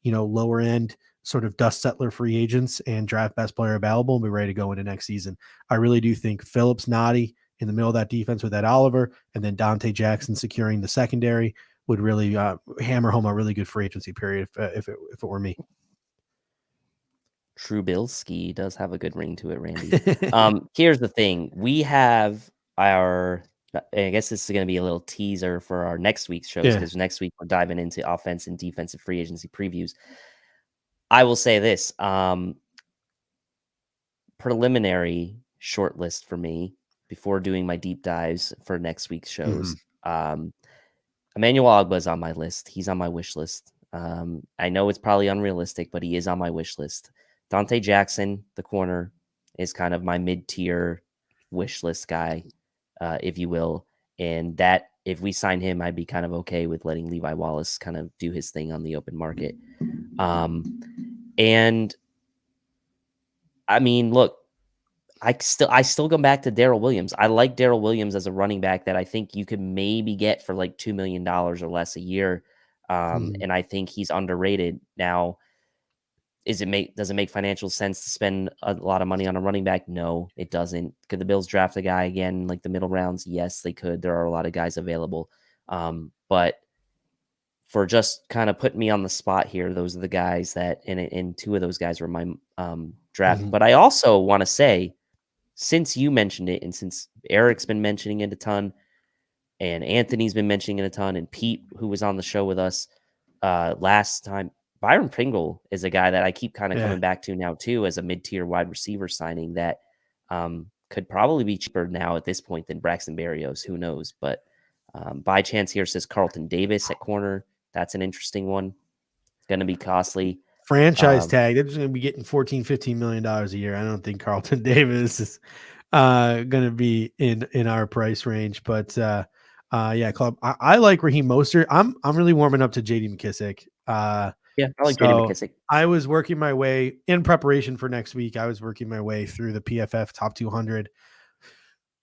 lower end sort of dust settler free agents and draft best player available and be ready to go into next season. I really do think Phillips, Nottie in the middle of that defense with Ed Oliver, and then Dante Jackson securing the secondary would really hammer home a really good free agency period if it were me. Trubisky does have a good ring to it, Randy. Here's the thing. We have I guess this is going to be a little teaser for our next week's shows because next week we're diving into offense and defensive free agency previews. I will say this, preliminary shortlist for me before doing my deep dives for next week's shows. Emmanuel Ogbah is on my list. He's on my wish list. I know it's probably unrealistic, but he is on my wish list. Dante Jackson, the corner, is kind of my mid-tier wish list guy, if you will. And that, if we sign him, I'd be kind of okay with letting Levi Wallace kind of do his thing on the open market. And I mean, look, I still go back to Darrell Williams. I like Darrell Williams as a running back that I think you could maybe get for like $2 million or less a year. And I think he's underrated. Now, does it make financial sense to spend a lot of money on a running back? No, it doesn't. Could the Bills draft a guy again, like the middle rounds? Yes, they could. There are a lot of guys available. But for just kind of putting me on the spot here, those are the guys that, and two of those guys were my draft. But I also want to say, since you mentioned it, and since Eric's been mentioning it a ton, and Anthony's been mentioning it a ton, and Pete, who was on the show with us last time, Byron Pringle is a guy that I keep kind of coming back to now too, as a mid-tier wide receiver signing that could probably be cheaper now at this point than Braxton Berrios. Who knows? But by chance here says Carlton Davis at corner. That's an interesting one. Going to be costly. Franchise tag. They're just going to be getting $14-15 million a year. I don't think Carlton Davis is going to be in our price range. But yeah, club. I like Raheem Mostert. I'm really warming up to J.D. McKissic. Yeah, I like J.D. McKissic. I was working my way in preparation for next week. I was working my way through the PFF top 200.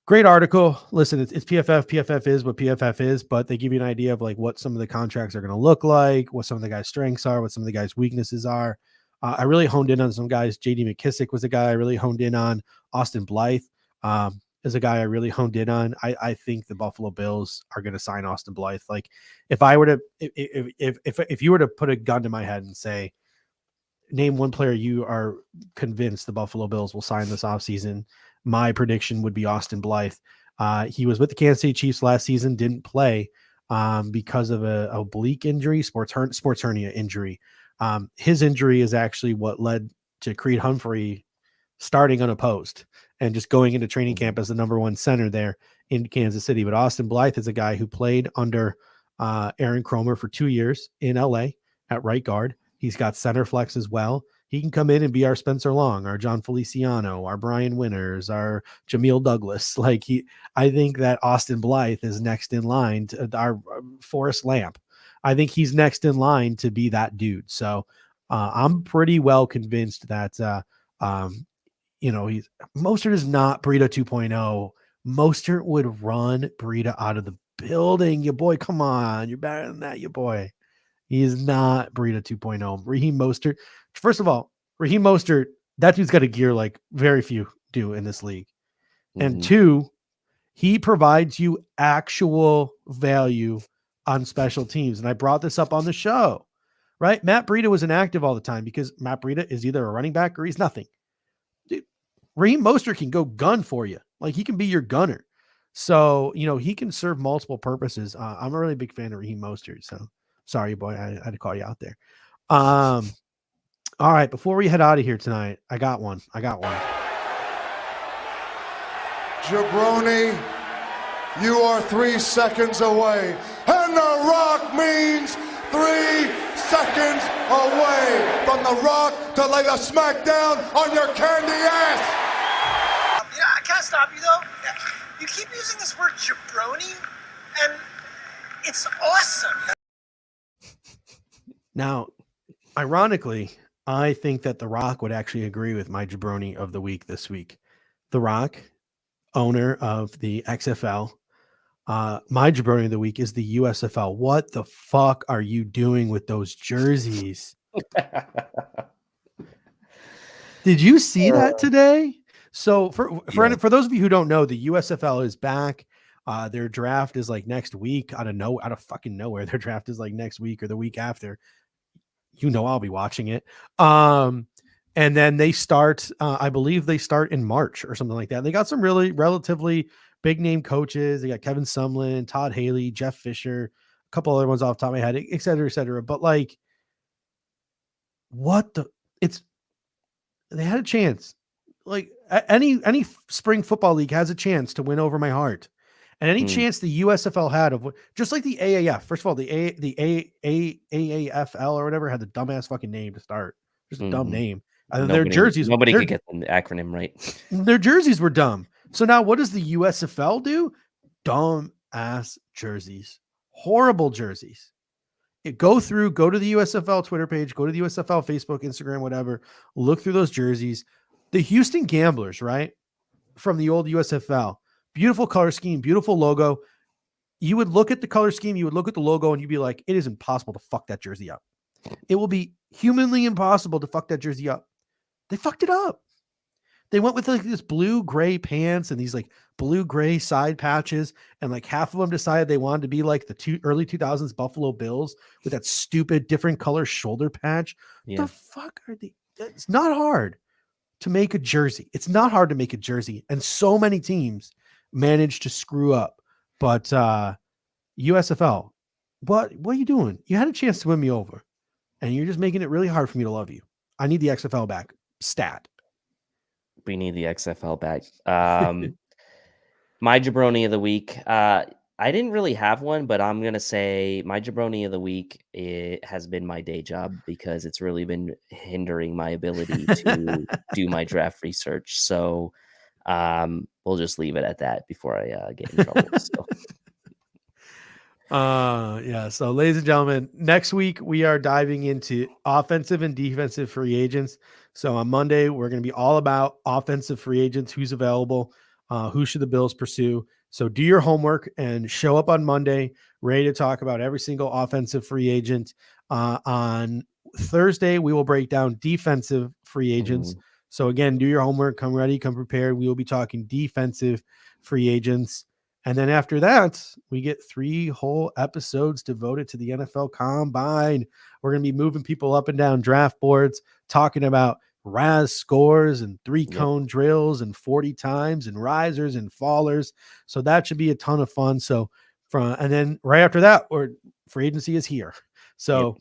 Great article. Listen, it's PFF. PFF is what PFF is, but they give you an idea of like what some of the contracts are going to look like, what some of the guys' strengths are, what some of the guys' weaknesses are. I really honed in on some guys. J.D. McKissic was a guy I really honed in on. Austin Blythe is a guy I really honed in on. I think the Buffalo Bills are going to sign Austin Blythe. Like if I were to, if you were to put a gun to my head and say, name one player you are convinced the Buffalo Bills will sign this offseason, my prediction would be Austin Blythe. He was with the Kansas City Chiefs last season, didn't play because of a oblique injury, sports hernia injury. His injury is actually what led to Creed Humphrey starting unopposed and just going into training camp as the number one center there in Kansas City. But Austin Blythe is a guy who played under Aaron Cromer for 2 years in LA at right guard. He's got center flex as well. He can come in and be our Spencer Long, our John Feliciano, our Brian Winters, our Jameel Douglas. I think that Austin Blythe is next in line to our Forrest Lamp. I think he's next in line to be that dude. So I'm pretty well convinced that, Mostert is not Breida 2.0. Mostert would run Breida out of the building. Your boy, come on. You're better than that, your boy. He is not Breida 2.0. Raheem Mostert. First of all, Raheem Mostert, that dude's got a gear like very few do in this league. And two, he provides you actual value on special teams. And I brought this up on the show, right? Matt Breida was inactive all the time because Matt Breida is either a running back or he's nothing. Dude, Raheem Mostert can go gun for you. Like he can be your gunner. So, he can serve multiple purposes. I'm a really big fan of Raheem Mostert. So sorry, boy, I had to call you out there. All right, before we head out of here tonight, I got one. Jabroni, you are 3 seconds away. And The Rock means 3 seconds away from The Rock to lay the smackdown on your candy ass. Yeah, I can't stop you though. You keep using this word jabroni, and it's awesome. Now, ironically, I think that The Rock would actually agree with my jabroni of the week this week. The Rock, owner of the XFL, my jabroni of the week is the USFL. What the fuck are you doing with those jerseys? Did you see that today? So for those of you who don't know, the USFL is back. Their draft is like next week out of fucking nowhere. Their draft is like next week or the week after. I'll be watching it. And then they start, I believe they start in March or something like that. They got some really relatively big name coaches. They got Kevin Sumlin, Todd Haley, Jeff Fisher, a couple other ones off the top of my head, et cetera, et cetera. But like, what the they had a chance. Like any spring football league has a chance to win over my heart. And any chance the USFL had of just like the AAF. First of all, the AAFL or whatever had the dumbass fucking name to start. Just a dumb name. And then their jerseys. Nobody could get the acronym right. Their jerseys were dumb. So now what does the USFL do? Dumb ass jerseys. Horrible jerseys. Go to the USFL Twitter page, go to the USFL Facebook, Instagram, whatever. Look through those jerseys. The Houston Gamblers, right? From the old USFL. Beautiful color scheme, beautiful logo. You would look at the color scheme, you would look at the logo, and you'd be like, it is impossible to fuck that jersey up. It will be humanly impossible to fuck that jersey up. They fucked it up. They went with like this blue-gray pants and these like blue-gray side patches, and like half of them decided they wanted to be like the early 2000s Buffalo Bills with that stupid different color shoulder patch. Yeah. The fuck are they? It's not hard to make a jersey. It's not hard to make a jersey, and so many teams managed to screw up. But USFL, what are you doing? You had a chance to win me over, and you're just making it really hard for me to love you. I need the XFL back. Stat. We need the XFL back. My jabroni of the week. I didn't really have one, but I'm gonna say my jabroni of the week, it has been my day job because it's really been hindering my ability to do my draft research. So we'll just leave it at that before I get in trouble. So ladies and gentlemen, next week we are diving into offensive and defensive free agents. So on Monday, we're going to be all about offensive free agents, who's available, who should the Bills pursue. So do your homework and show up on Monday, ready to talk about every single offensive free agent. On Thursday, we will break down defensive free agents. So again, do your homework, come ready, come prepared. We will be talking defensive free agents. And then after that, we get 3 whole episodes devoted to the NFL Combine. We're going to be moving people up and down draft boards, talking about RAS scores and 3-cone drills and 40 times and risers and fallers. So that should be a ton of fun. And then right after that, free agency is here. So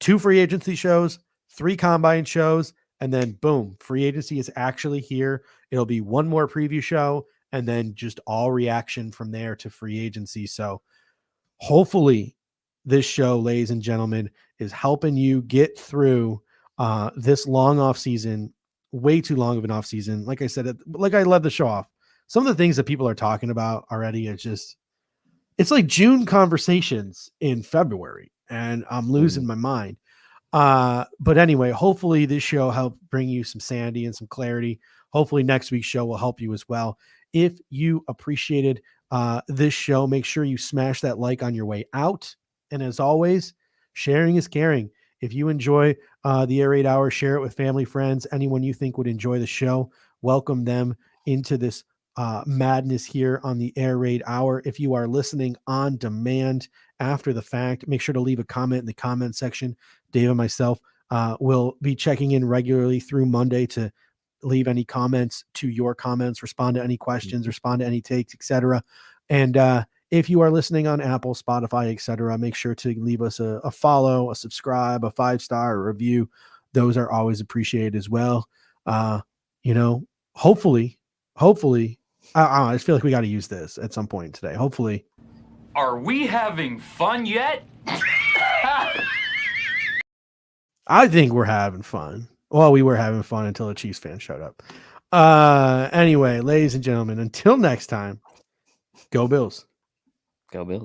2 free agency shows, 3 combine shows, and then boom, free agency is actually here. It'll be 1 more preview show, and then just all reaction from there to free agency. So hopefully this show, ladies and gentlemen, is helping you get through this long off season, way too long of an off season. Like I said, like I led the show off. Some of the things that people are talking about already, it's like June conversations in February, and I'm losing my mind. But anyway, hopefully this show helped bring you some sanity and some clarity. Hopefully next week's show will help you as well. If you appreciated this show, make sure you smash that like on your way out. And as always, sharing is caring. If you enjoy the Air Raid Hour, share it with family, friends, anyone you think would enjoy the show. Welcome them into this madness here on the Air Raid Hour. If you are listening on demand after the fact, make sure to leave a comment in the comment section. Dave and myself will be checking in regularly through Monday to leave any comments to your comments, respond to any questions, respond to any takes, etc. And if you are listening on Apple, Spotify, etc., make sure to leave us a follow, a subscribe, a 5-star, a review. Those are always appreciated as well. Hopefully, I just feel like we got to use this at some point today. Hopefully. Are we having fun yet? I think we're having fun. Well, we were having fun until a Chiefs fan showed up. Anyway, ladies and gentlemen, until next time, go Bills. Go Bills.